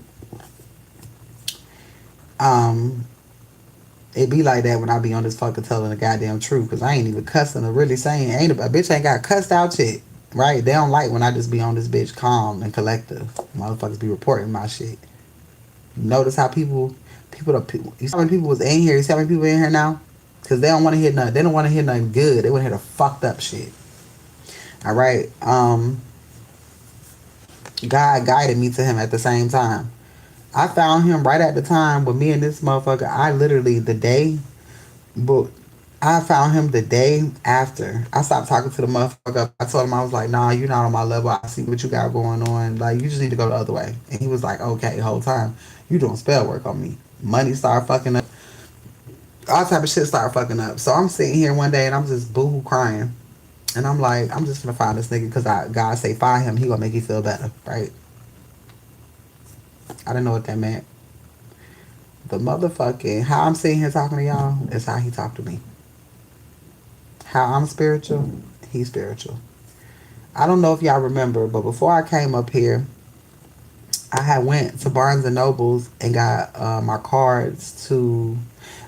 Um, it be like that when I be on this fucking telling the goddamn truth, because I ain't even cussing or really saying ain't a bitch ain't got cussed out yet. Right? They don't like when I just be on this bitch calm and collective. Motherfuckers be reporting my shit. Notice how you see how many people was in here? You see how many people in here now? Because they don't want to hear nothing. They don't want to hear nothing good. They want to hear the fucked up shit. All right. God guided me to him at the same time. I found him right at the time with me and this motherfucker. I literally the day, but I found him the day after. I stopped talking to the motherfucker. I told him I was like, nah, you're not on my level. I see what you got going on. Like, you just need to go the other way. And he was like, okay, the whole time you doing spell work on me. Money started fucking up. All type of shit started fucking up. So I'm sitting here one day and I'm just boo crying. And I'm like, I'm just gonna find this nigga because God say find him. He gonna make you feel better, right? I didn't know what that meant. The motherfucking how I'm sitting here talking to y'all is how he talked to me. How I'm spiritual, he's spiritual. I don't know if y'all remember, but before I came up here, I had went to Barnes and Nobles and got my cards to.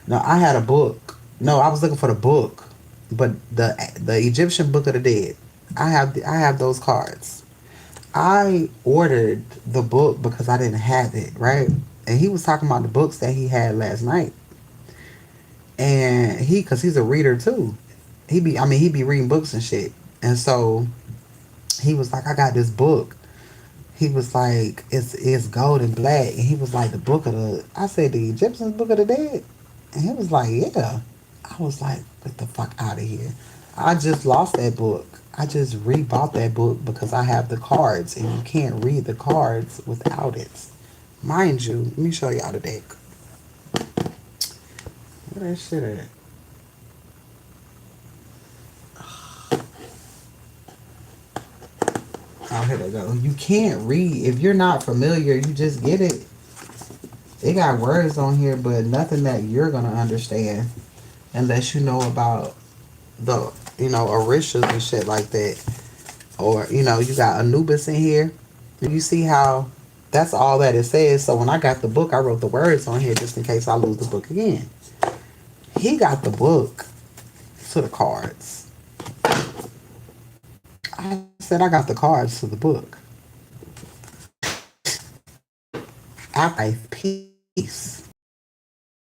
No, I had a book. No, I was looking for the book, but the Egyptian Book of the Dead. I have those cards. I ordered the book because I didn't have it, right? And he was talking about the books that he had last night, and cause he's a reader too. He be reading books and shit, and so he was like, I got this book. He was like, it's gold and black. And he was like, the book of the, I said, the Egyptian Book of the Dead? And he was like, yeah. I was like, get the fuck out of here. I just lost that book. I just rebought that book because I have the cards and you can't read the cards without it. Mind you, let me show y'all the deck. Where that shit at? Oh, here they go. You can't read. If you're not familiar, you just get it. They got words on here, but nothing that you're gonna understand unless you know about the, Orishas and shit like that. Or, you got Anubis in here. You see how that's all that it says. So when I got the book, I wrote the words on here just in case I lose the book again. He got the book to the cards. I said I got the cards to the book. After piece,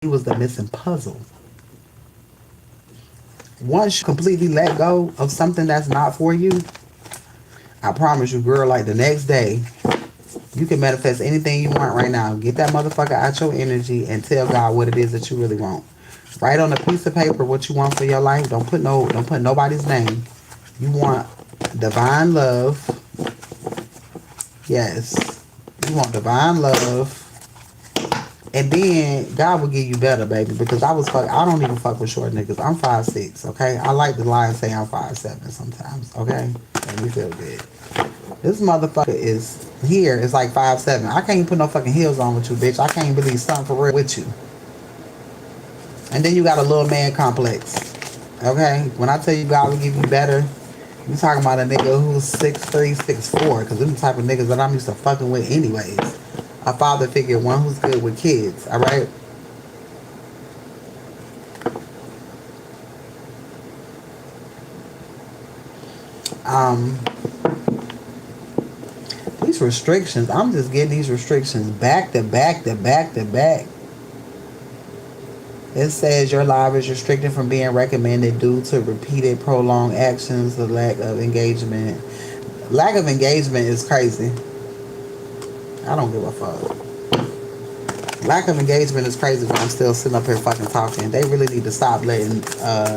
he was the missing puzzle. Once you completely let go of something that's not for you, I promise you, girl, like the next day, you can manifest anything you want right now. Get that motherfucker out your energy and tell God what it is that you really want. Write on a piece of paper what you want for your life. Don't put nobody's name. You want divine love. Yes. You want divine love. And then God will give you better, baby. Because I don't even fuck with short niggas. I'm 5'6", okay? I like the lie and say I'm 5'7" sometimes, okay? Make me feel good. This motherfucker is here. It's like 5'7". I can't even put no fucking heels on with you, bitch. I can't believe something for real with you. And then you got a little man complex. Okay? When I tell you God will give you better, you talking about a nigga who's 6'3", 6'4", because them the type of niggas that I'm used to fucking with anyways. A father figure, one who's good with kids, alright? These restrictions, I'm just getting these restrictions back to back to back to back. It says your life is restricted from being recommended due to repeated prolonged actions, the lack of engagement. Lack of engagement is crazy. I don't give a fuck. Lack of engagement is crazy when I'm still sitting up here fucking talking. They really need to stop letting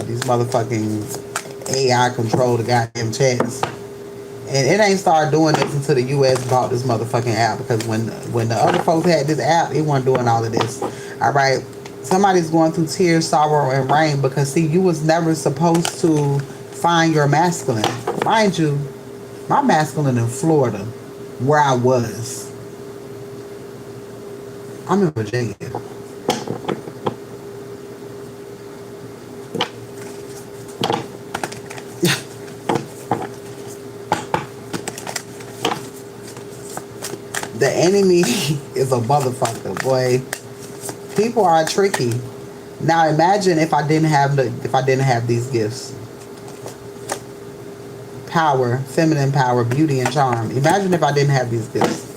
these motherfucking AI control the goddamn chats. And it ain't started doing this until the US bought this motherfucking app. Because when the other folks had this app, it wasn't doing all of this. Alright? Somebody's going through tears, sorrow, and rain. Because, see, you was never supposed to find your masculine. Mind you, my masculine in Florida, where I was. I'm in Virginia. The enemy is a motherfucker, boy. People are tricky. Now imagine if I didn't have these gifts. Power, feminine power, beauty and charm. Imagine if I didn't have these gifts.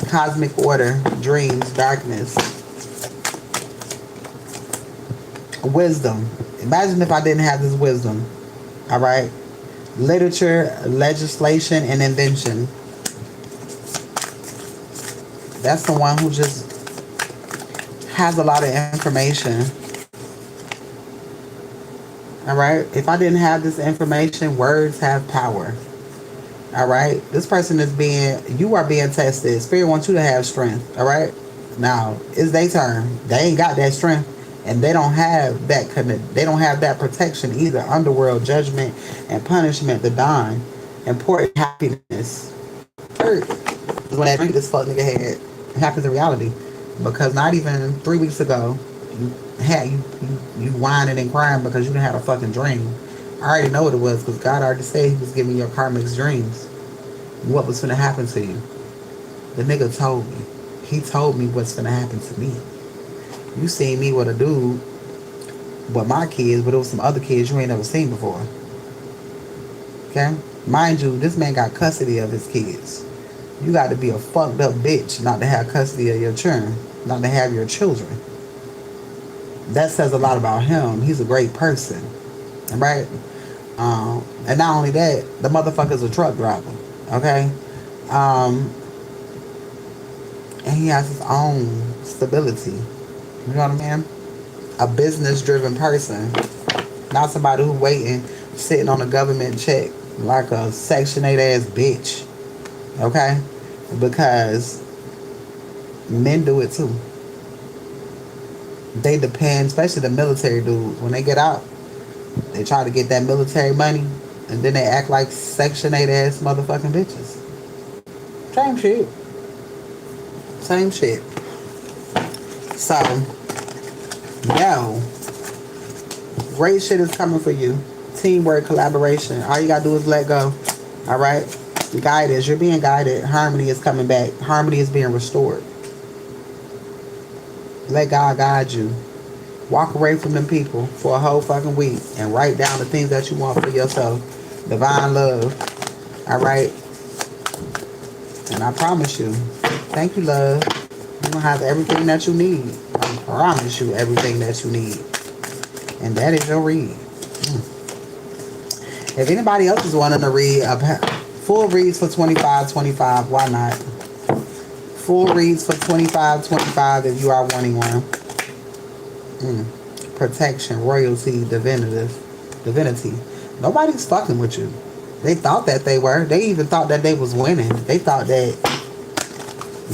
Cosmic order, dreams, darkness, wisdom. Imagine if I didn't have this wisdom. All right. Literature, legislation, and invention. That's the one who just has a lot of information. All right. If I didn't have this information, words have power. All right. This person you are being tested. Spirit wants you to have strength. All right. Now it's their turn. They ain't got that strength, and they don't have that They don't have that protection either. Underworld, judgment, and punishment. The dawn, important happiness. Hurt is when that drink this fuck nigga had happens in reality, because not even 3 weeks ago you whining and crying because you didn't have a fucking dream. I already know what it was, because God already said He was giving your karmic dreams. What was gonna happen to you? The nigga told me. He told me what's gonna happen to me. You seen me with a dude with my kids, but it was some other kids you ain't never seen before. Okay? Mind you, this man got custody of his kids. You got to be a fucked up bitch not to have custody of your children, not to have your children. That says a lot about him. He's a great person. Right? And not only that, the motherfucker's a truck driver. Okay? And he has his own stability. You know what I mean? A business-driven person. Not somebody who's waiting, sitting on a government check like a Section 8 ass bitch. Okay? Because men do it too. They depend, especially the military dudes. When they get out, they try to get that military money, and then they act like Section 8 ass motherfucking bitches. Same shit. Same shit. So, yo, great shit is coming for you. Teamwork, collaboration. All you gotta do is let go. All right? Guidance. You're being guided. Harmony is coming back. Harmony is being restored. Let God guide you. Walk away from them people for a whole fucking week and write down the things that you want for yourself. Divine love. All right? And I promise you, thank you, love. You're going to have everything that you need. I promise you everything that you need. And that is your read. If anybody else is wanting to read full reads for $25.25, why not? Full reads for $25.25 if you are wanting one. Protection, royalty, divinity. Nobody's fucking with you. They thought that they were. They even thought that they was winning. They thought that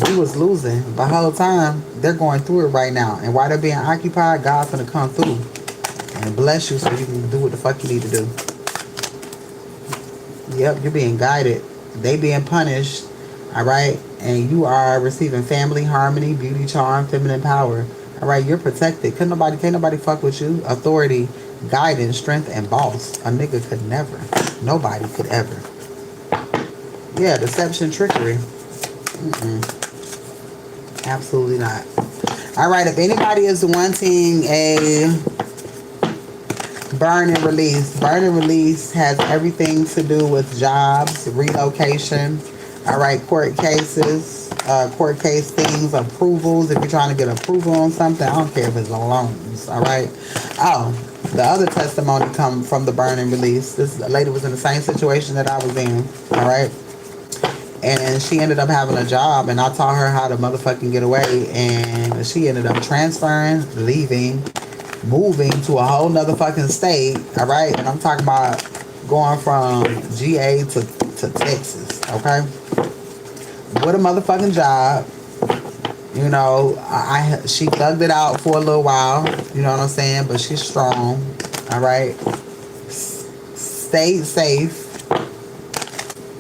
you was losing. But the whole time, they're going through it right now. And while they're being occupied, God's gonna come through and bless you so you can do what the fuck you need to do. Yep, you're being guided. They being punished. All right? And you are receiving family, harmony, beauty, charm, feminine power. All right? You're protected. Can't nobody fuck with you. Authority, guidance, strength, and boss. A nigga could never. Nobody could ever. Yeah, deception, trickery. Absolutely not. All right, if anybody is wanting a burn and release. Burn and release has everything to do with jobs, relocation, all right, court cases, court case things, approvals. If you're trying to get approval on something, I don't care if it's loans, all right. Oh, the other testimony come from the burn and release. This lady was in the same situation that I was in, all right. And she ended up having a job, and I taught her how to motherfucking get away, and she ended up transferring, leaving, moving to a whole nother fucking state, all right? And I'm talking about going from GA to Texas, okay? With a motherfucking job. You know, she thugged it out for a little while, you know what I'm saying? But she's strong, all right? Stayed safe.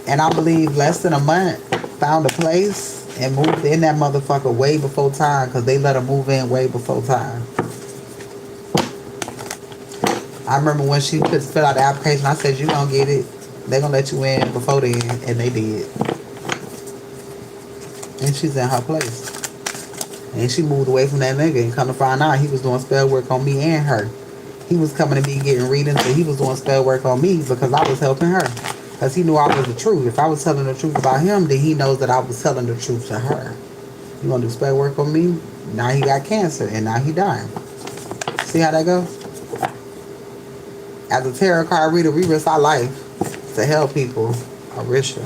And I believe less than a month, found a place and moved in that motherfucker way before time, because they let her move in way before time. I remember when she filled out the application, I said, you gonna get it. They gonna let you in before then, and they did. And she's in her place. And she moved away from that nigga and come to find out he was doing spell work on me and her. He was coming to me getting readings, but he was doing spell work on me because I was helping her. Because he knew I was the truth. If I was telling the truth about him, then he knows that I was telling the truth to her. You want to do spell work on me? Now he got cancer and now he dying. See how that goes? As a tarot card reader, we risk our life to help people. Osiris.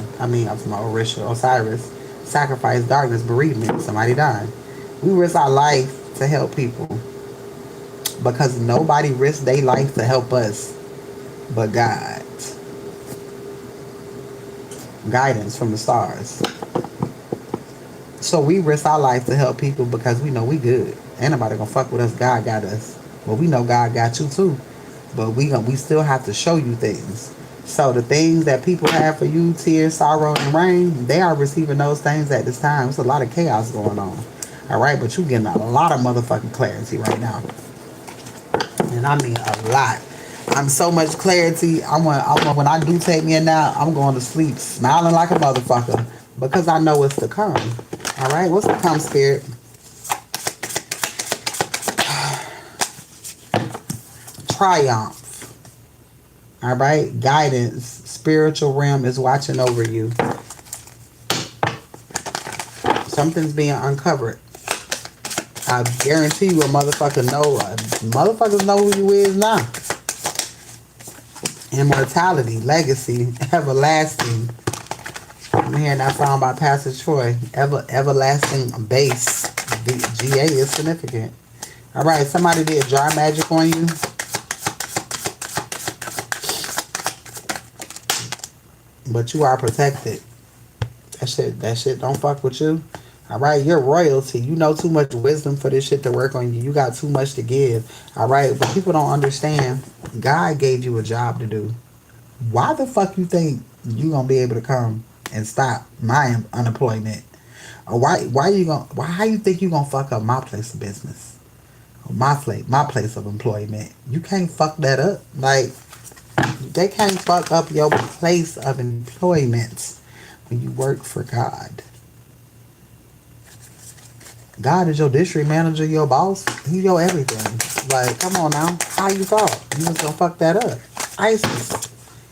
Sacrifice, darkness, bereavement, somebody dying. We risk our life to help people. Because nobody risks their life to help us but God. Guidance from the stars. So we risk our life to help people because we know we good. Ain't nobody gonna fuck with us. God got us. Well, we know God got you too. But we still have to show you things. So the things that people have for you, tears, sorrow, and rain, they are receiving those things at this time. It's a lot of chaos going on. Alright, but you getting a lot of motherfucking clarity right now. And I mean a lot. I'm so much clarity. I want when I do take me a nap, I'm going to sleep smiling like a motherfucker. Because I know what's to come. Alright, what's to come, Spirit? Triumph. Alright, guidance. Spiritual realm is watching over you. Something's being uncovered. I guarantee you a motherfucker know. Motherfuckers know who you is now. Immortality, legacy, everlasting. I'm hearing that song by Pastor Troy. Everlasting base. GA is significant. Alright, somebody did dry magic on you. But you are protected. That shit don't fuck with you. Alright, you're royalty. You know too much wisdom for this shit to work on you. You got too much to give. Alright, but people don't understand. God gave you a job to do. Why the fuck you think you gonna be able to come and stop my unemployment? Or how you think you gonna fuck up my place of business? Or my place of employment? You can't fuck that up. Like, they can't fuck up your place of employment when you work for God. God is your district manager, your boss. He's your everything. Like, come on now. How you thought you was gonna fuck that up? Isis.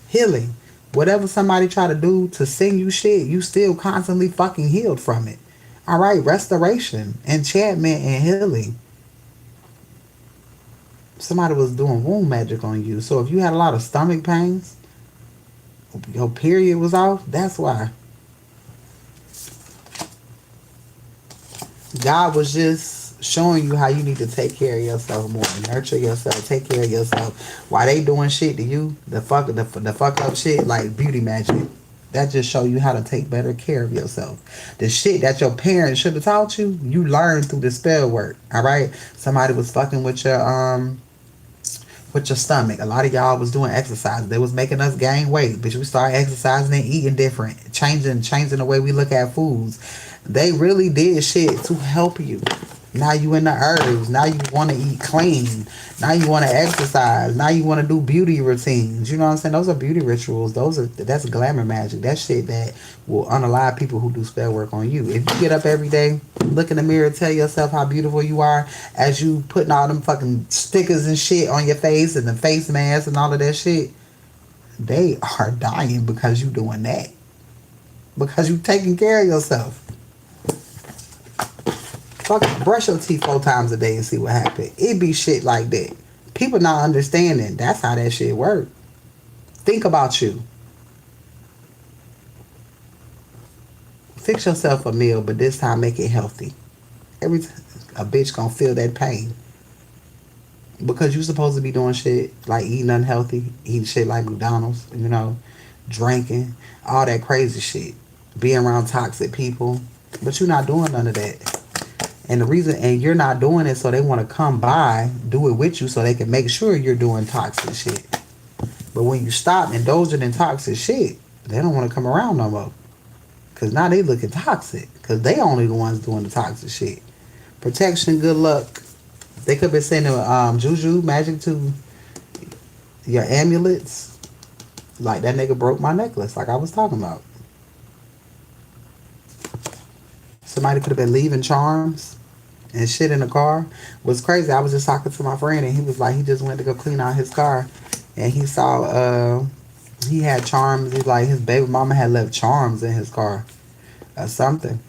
Healing. Whatever somebody try to do to sing you shit, you still constantly fucking healed from it. Alright, restoration, enchantment, and healing. Somebody was doing womb magic on you. So if you had a lot of stomach pains, your period was off, that's why. God was just showing you how you need to take care of yourself more. Nurture yourself. Take care of yourself. While they doing shit to you, the fuck up shit like beauty magic. That just show you how to take better care of yourself. The shit that your parents should have taught you, you learned through the spell work. Alright? Somebody was fucking with your stomach. A lot of y'all was doing exercise. They was making us gain weight. Bitch, we started exercising and eating different. Changing the way we look at foods. They really did shit to help you. Now you in the herbs. Now you want to eat clean. Now you want to exercise. Now you want to do beauty routines. You know what I'm saying? Those are beauty rituals. That's glamour magic. That shit that will unalive people who do spell work on you. If you get up every day, look in the mirror, tell yourself how beautiful you are, as you putting all them fucking stickers and shit on your face and the face mask and all of that shit, they are dying because you doing that. Because you taking care of yourself. Fuck, brush your teeth 4 times a day and see what happens. It be shit like that. People not understanding. That's how that shit work. Think about you. Fix yourself a meal, but this time make it healthy. Every time a bitch gonna feel that pain. Because you supposed to be doing shit like eating unhealthy, eating shit like McDonald's, drinking, all that crazy shit. Being around toxic people. But you're not doing none of that. And you're not doing it, so they want to come by, do it with you so they can make sure you're doing toxic shit. But when you stop indulging in toxic shit, they don't want to come around no more. Because now they looking toxic. Because they only the ones doing the toxic shit. Protection, good luck. They could be sending juju, magic to your amulets. Like that nigga broke my necklace, like I was talking about. Somebody could have been leaving charms. and shit in the car was crazy. I was just talking to my friend, and he was like, he just went to go clean out his car, and he saw he had charms. He like his baby mama had left charms in his car or something,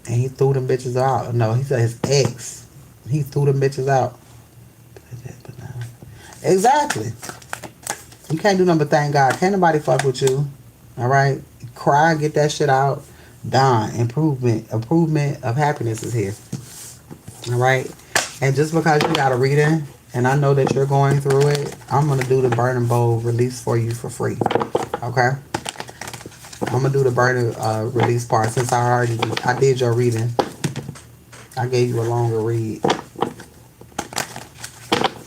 and he threw them bitches out. No, he said his ex. He threw them bitches out. Exactly. You can't do nothing but thank God. Can't nobody fuck with you. All right. Cry, get that shit out. Done. Improvement of happiness is here. All right. And just because you got a reading, and I know that you're going through it, I'm gonna do the burning bowl release for you for free. Okay. I'm gonna do the burning release part since I did your reading. I gave you a longer read.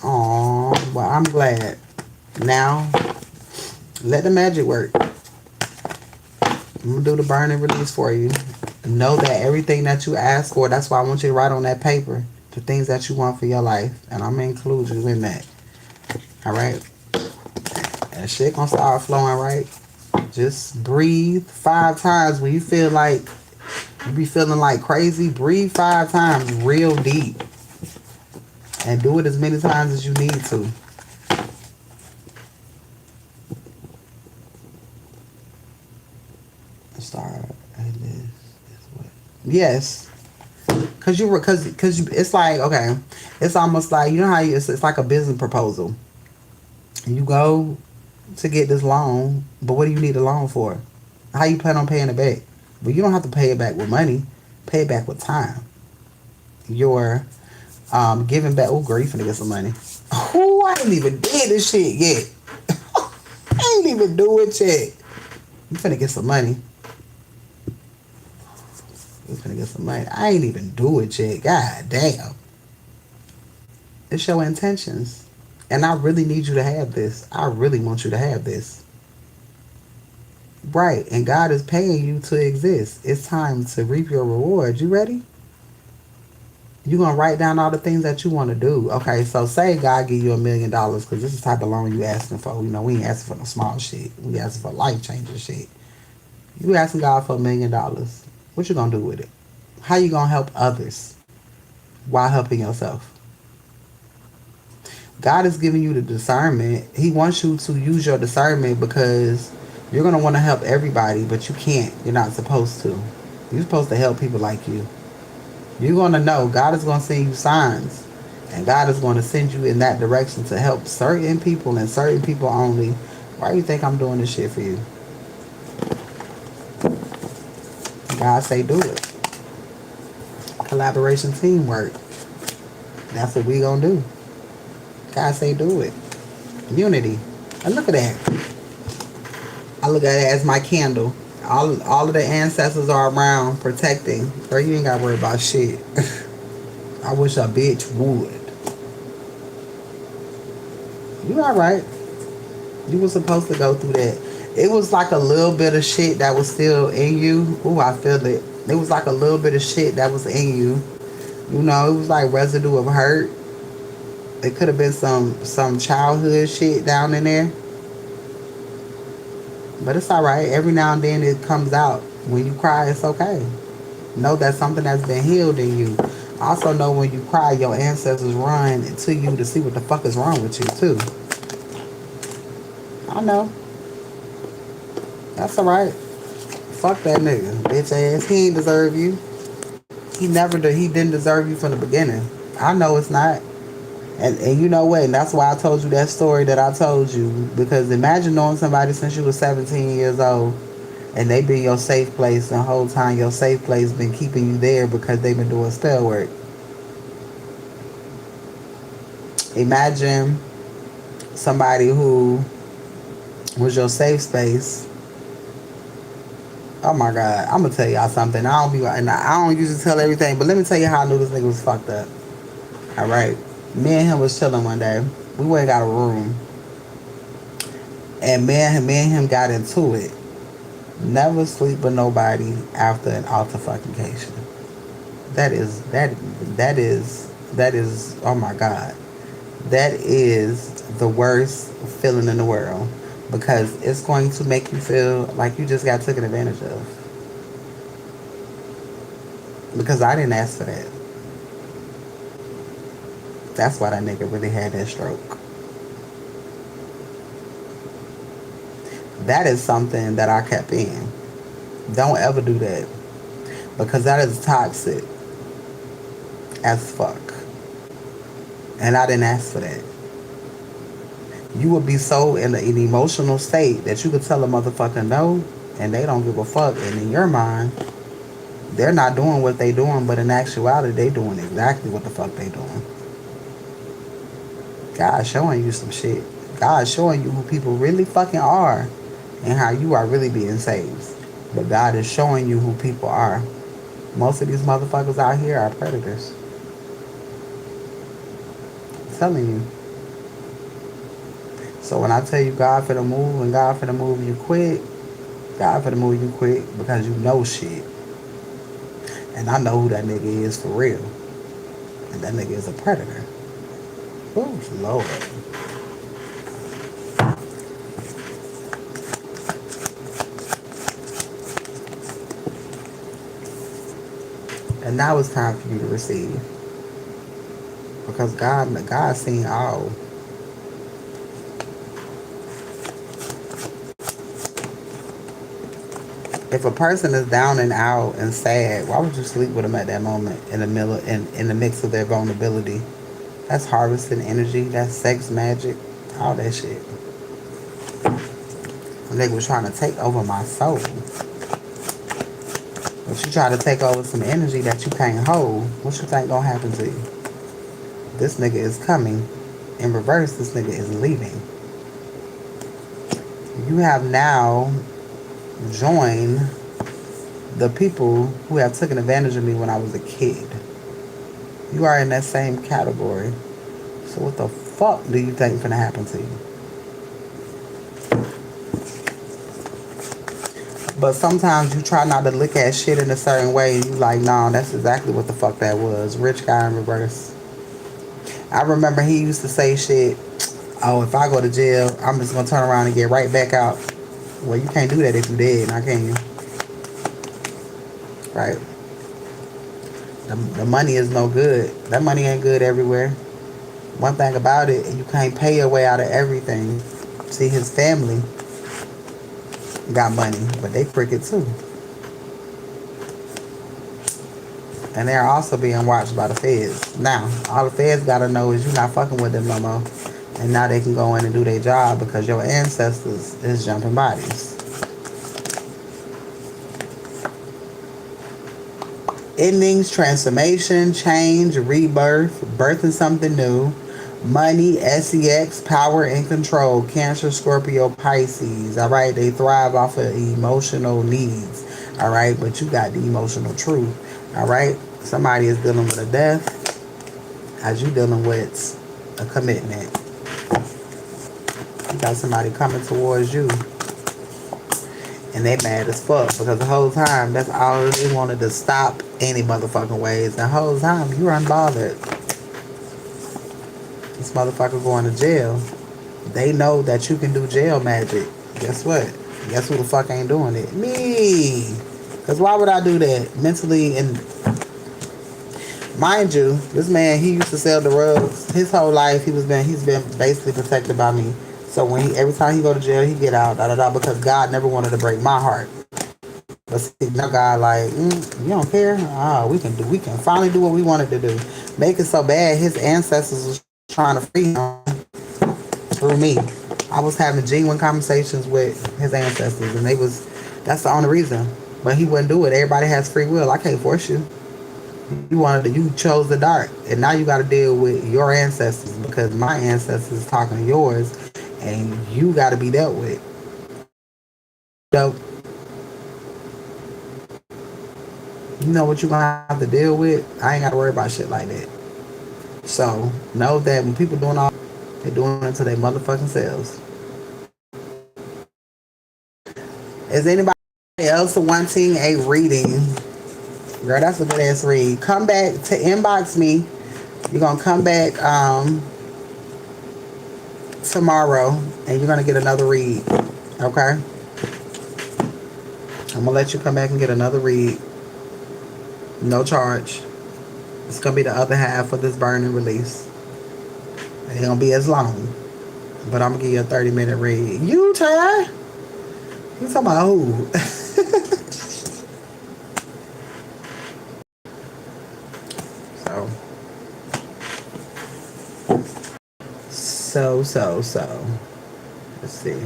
Oh, well, I'm glad. Now, let the magic work. I'm gonna do the burn and release for you. Know that everything that you ask for, that's why I want you to write on that paper the things that you want for your life. And I'm gonna include you in that. Alright? That shit gonna start flowing, right? Just breathe 5 times when you feel like you be feeling like crazy. Breathe 5 times real deep. And do it as many times as you need to. Start. Yes. Cause it's like, okay, it's almost like, you know how it's like a business proposal. You go to get this loan, but what do you need a loan for? How you plan on paying it back? But you don't have to pay it back with money. Pay it back with time. You're giving back. Oh, girl, you finna get some money. Oh, I ain't even did this shit yet. I ain't even do it yet. You finna get some money. You finna get some money. I ain't even do it yet. God damn. It's your intentions. And I really need you to have this. I really want you to have this. Right. And God is paying you to exist. It's time to reap your reward. You ready? You're going to write down all the things that you want to do. Okay, so say God give you $1 million, because this is the type of loan you asking for. You know, we ain't asking for no small shit. We asking for life-changing shit. You asking God for $1 million. What you going to do with it? How you going to help others while helping yourself? God is giving you the discernment. He wants you to use your discernment because you're going to want to help everybody, but you can't. You're not supposed to. You're supposed to help people like you. You're going to know. God is going to send you signs. And God is going to send you in that direction to help certain people and certain people only. Why do you think I'm doing this shit for you? God say do it. Collaboration, teamwork. That's what we going to do. God say do it. Unity. And look at that. I look at it as my candle. All of the ancestors are around protecting. Girl, you ain't got to worry about shit. I wish a bitch would. You alright. You were supposed to go through that. It was like a little bit of shit that was still in you. Ooh, I feel it. It was like a little bit of shit that was in you. You know, it was like residue of hurt. It could have been some childhood shit down in there. But it's alright. Every now and then it comes out. When you cry, it's okay. Know that's something that's been healed in you. Also know when you cry, your ancestors run to you to see what the fuck is wrong with you, too. I know. That's alright. Fuck that nigga. Bitch ass. He ain't deserve you. He didn't deserve you from the beginning. I know it's not. And you know what? And that's why I told you that story that I told you. Because imagine knowing somebody since you were 17 years old and they been your safe place, and the whole time your safe place been keeping you there because they've been doing spell work. Imagine somebody who was your safe space. Oh my God, I'm gonna tell y'all something. I don't usually tell everything, but let me tell you how I knew this nigga was fucked up. All right, me and him was chilling one day. We went and got a room, and me and him got into it. Never sleep with nobody after an altercation. That is. Oh my God, that is the worst feeling in the world, because it's going to make you feel like you just got taken advantage of. Because I didn't ask for that. That's why that nigga really had that stroke. That is something that I kept in. Don't ever do that. Because that is toxic as fuck. And I didn't ask for that. You would be so in an emotional state that you could tell a motherfucker no and they don't give a fuck. And in your mind, they're not doing what they doing, but in actuality, they doing exactly what the fuck they doing. God's showing you some shit. God's showing you who people really fucking are and how you are really being saved. But God is showing you who people are. Most of these motherfuckers out here are predators. I'm telling you. So when I tell you God finna move and God finna move you quick, God finna move you quick because you know shit. And I know who that nigga is for real. And that nigga is a predator. Oh, Lord. And now it's time for you to receive. Because God seen all. If a person is down and out and sad, why would you sleep with them at that moment in the middle in the mix of their vulnerability? That's harvesting energy. That's sex magic. All that shit. A nigga was trying to take over my soul. But you try to take over some energy that you can't hold. What you think gonna happen to you? This nigga is coming. In reverse, this nigga is leaving. You have now joined the people who have taken advantage of me when I was a kid. You are in that same category. So what the fuck do you think gonna happen to you? But sometimes you try not to look at shit in a certain way. You like, nah, that's exactly what the fuck that was. Rich guy in reverse. I remember he used to say shit, oh, if I go to jail, I'm just gonna turn around and get right back out. Well, you can't do that if you dead, now can you? Right? The money is no good. That money ain't good everywhere. One thing about it, you can't pay your way out of everything. See, his family got money, but they cricket too. And they're also being watched by the feds. Now, all the feds gotta know is you not fucking with them no more. And now they can go in and do their job because your ancestors is jumping bodies. Endings, transformation, change, rebirth, birthing something new. Money, sex, power and control. Cancer, Scorpio, Pisces. All right, they thrive off of emotional needs. All right, but you got the emotional truth. All right, somebody is dealing with a death as you dealing with a commitment. You got somebody coming towards you and they mad as fuck because the whole time that's all they wanted to stop any motherfucking ways. The whole time you were unbothered. This motherfucker going to jail. They know that you can do jail magic. Guess what? Guess who the fuck ain't doing it? Me. Because why would I do that? Mentally and mind you, this man, he used to sell drugs. His whole life he's been basically protected by me. So when every time he go to jail, he get out, because God never wanted to break my heart. But see, now God like, you don't care? We can finally do what we wanted to do. Make it so bad, his ancestors was trying to free him through me. I was having genuine conversations with his ancestors, and that's the only reason. But he wouldn't do it. Everybody has free will. I can't force you. You chose the dark, and now you got to deal with your ancestors because my ancestors is talking to yours, and you got to be dealt with. So, you know what you gonna have to deal with. I ain't got to worry about shit like that. So know that when people doing all, they're doing it to their motherfucking selves. Is anybody else wanting a reading? Girl, that's a good ass read. Come back to inbox me. You're gonna come back tomorrow and you're gonna get another read. Okay? I'm gonna let you come back and get another read. No charge. It's gonna be the other half of this burn and release. It ain't gonna be as long. But I'm gonna give you a 30-minute read. You, Ty? You talking about who? so. So. Let's see.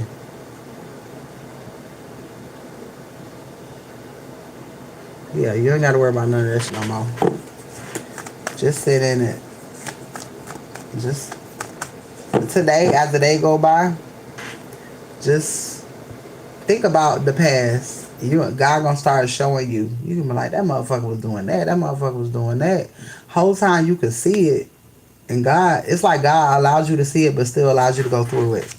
Yeah, you ain't gotta worry about none of this no more. Just sit in it. Just today, as the day go by, just think about the past. God gonna start showing you. You can be like, that motherfucker was doing that. That motherfucker was doing that. Whole time you could see it, and God, it's like God allows you to see it, but still allows you to go through it.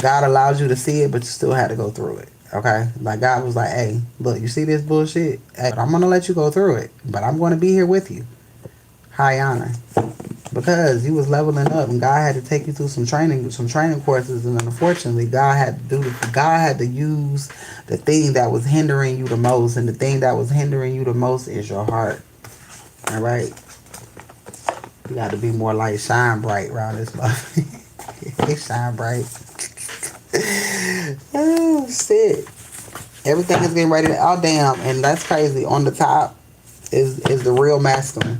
God allows you to see it, but you still had to go through it. Okay? Like God was like, hey, look, you see this bullshit? Hey, but I'm gonna let you go through it. But I'm gonna be here with you. High honor. Because you was leveling up and God had to take you through some training courses, and unfortunately God had to use the thing that was hindering you the most, and the thing that was hindering you the most is your heart. Alright? You got to be more light, shine bright around this motherfucker. Shine bright. Oh shit. Everything is getting ready to, oh damn, and that's crazy. On the top is the real masculine.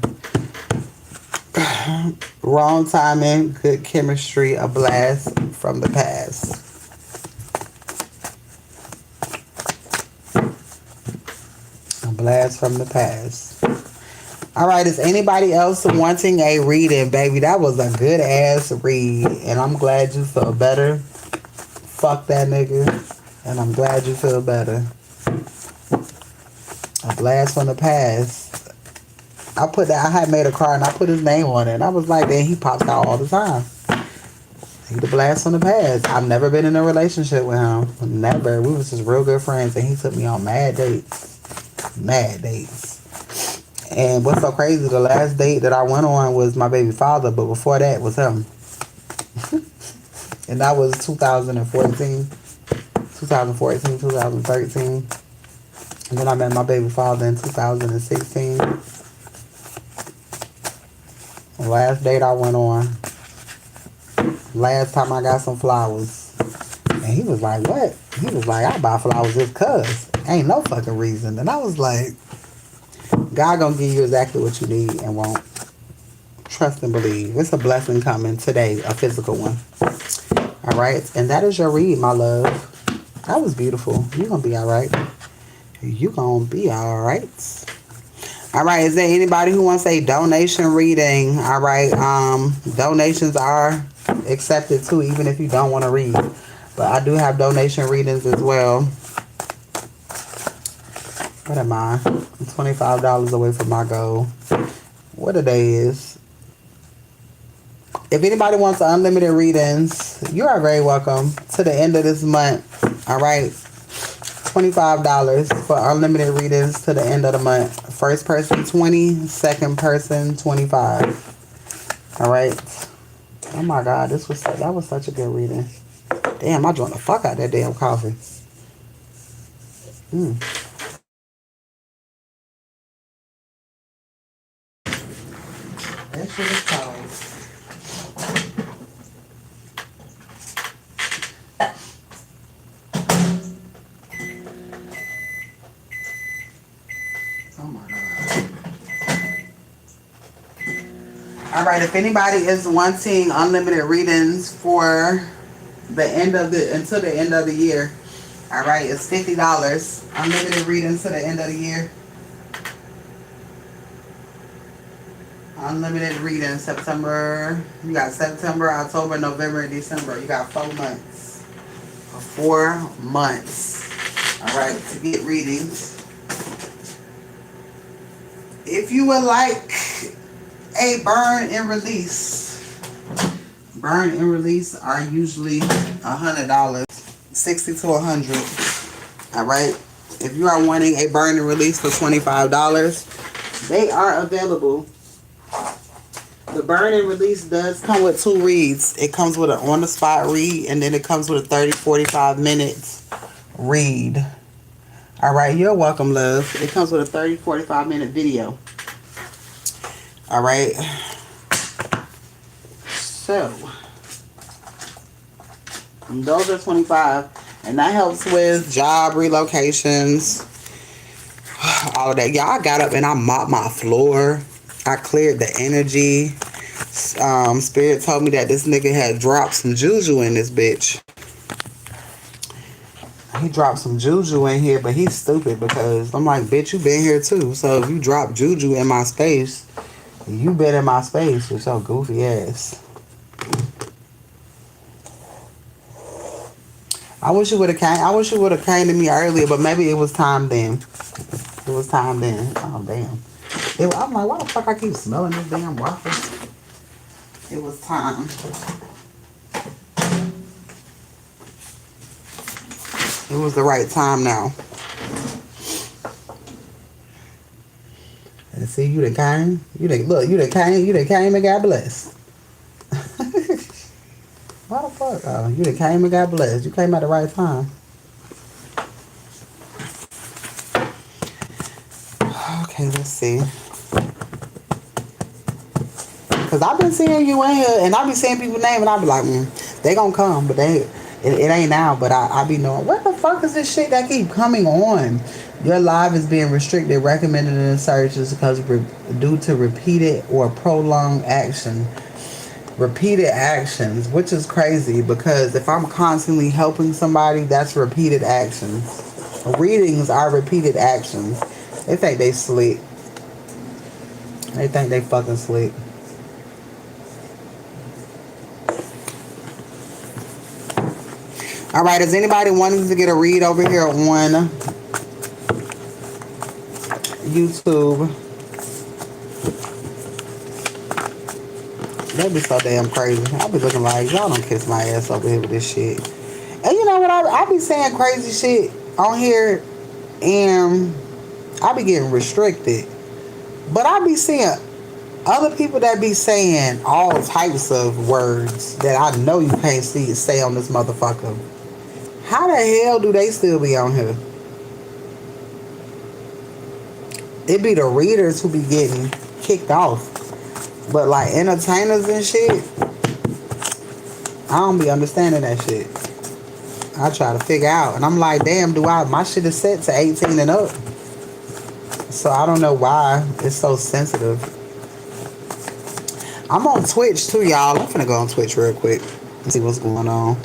Wrong timing, good chemistry, a blast from the past. A blast from the past. Alright, is anybody else wanting a reading, baby? That was a good ass read, and I'm glad you feel better. Fuck that nigga, and I'm glad you feel better. A blast from the past. I had made a card and I put his name on it, and I was like, then he pops out all the time. He the blast from the past. I've never been in a relationship with him. Never. We was just real good friends, and he took me on mad dates. Mad dates. And what's so crazy, the last date that I went on was my baby father, but before that was him. And that was 2014, 2013. And then I met my baby father in 2016. The last date I went on, last time I got some flowers. And he was like, what? He was like, I buy flowers just cuz. Ain't no fucking reason. And I was like, God gonna give you exactly what you need and won't. Trust and believe. It's a blessing coming today, a physical one. Alright? And that is your read, my love. That was beautiful. You gonna be alright. You gonna be alright. Alright, is there anybody who wants a donation reading? Alright, donations are accepted too, even if you don't want to read. But I do have donation readings as well. What am I? I'm $25 away from my goal. What a day is. If anybody wants unlimited readings, you are very welcome to the end of this month. Alright. $25 for unlimited readings to the end of the month. First person 20, second person 25. All right. Oh my God, that was such a good reading. Damn, I drank the fuck out of that damn coffee. That shit is cold. Oh my God. Alright, if anybody is wanting unlimited readings for until the end of the year, alright, it's $50. Unlimited readings to the end of the year. Unlimited readings, September. You got September, October, November, and December. You got 4 months. 4 months. Alright, to get readings. If you would like a burn and release. Burn and release are usually $100. 60 to 100. Alright. If you are wanting a burn and release for $25, they are available. The burn and release does come with 2 reads. It comes with an on-the-spot read, and then it comes with a 30-45 minutes read. Alright, you're welcome, love. It comes with a 30-45 minute video. Alright. So, those are 25. And that helps with job relocations, all of that. Y'all, I got up and I mopped my floor. I cleared the energy. Spirit told me that this nigga had dropped some juju in this bitch. He dropped some juju in here, but he's stupid because I'm like, bitch, you been here too. So if you drop juju in my space, you been in my space with your goofy ass. I wish you would have came. I wish you would have came to me earlier, but maybe it was time then. It was time then. Oh damn. I'm like, why the fuck I keep smelling this damn waffle? It was time. It was the right time now. And see, you done came. You done look. You done came. You done came and got blessed. Why the fuck? Oh, you done came and got blessed. You came at the right time. Okay, let's see. Because I've been seeing you in here, and I be seeing people's name, and I be like, they gonna come, but it ain't now. But I be knowing, what the fuck is this shit that keep coming on? Your live is being restricted, recommended in searches because due to repeated or prolonged action. Repeated actions, which is crazy because if I'm constantly helping somebody, that's repeated actions. Readings are repeated actions. They think they slick. They think they fucking slick. Alright, is anybody wanting to get a read over here on YouTube? That'd be so damn crazy. I be looking like, y'all don't kiss my ass over here with this shit. And you know what? I be saying crazy shit on here, and I be getting restricted. But I be seeing other people that be saying all types of words that I know you can't say on this motherfucker. How the hell do they still be on here? It be the readers who be getting kicked off. But like entertainers and shit, I don't be understanding that shit. I try to figure out, and I'm like, damn, my shit is set to 18 and up. So I don't know why it's so sensitive. I'm on Twitch too, y'all. I'm finna go on Twitch real quick and see what's going on.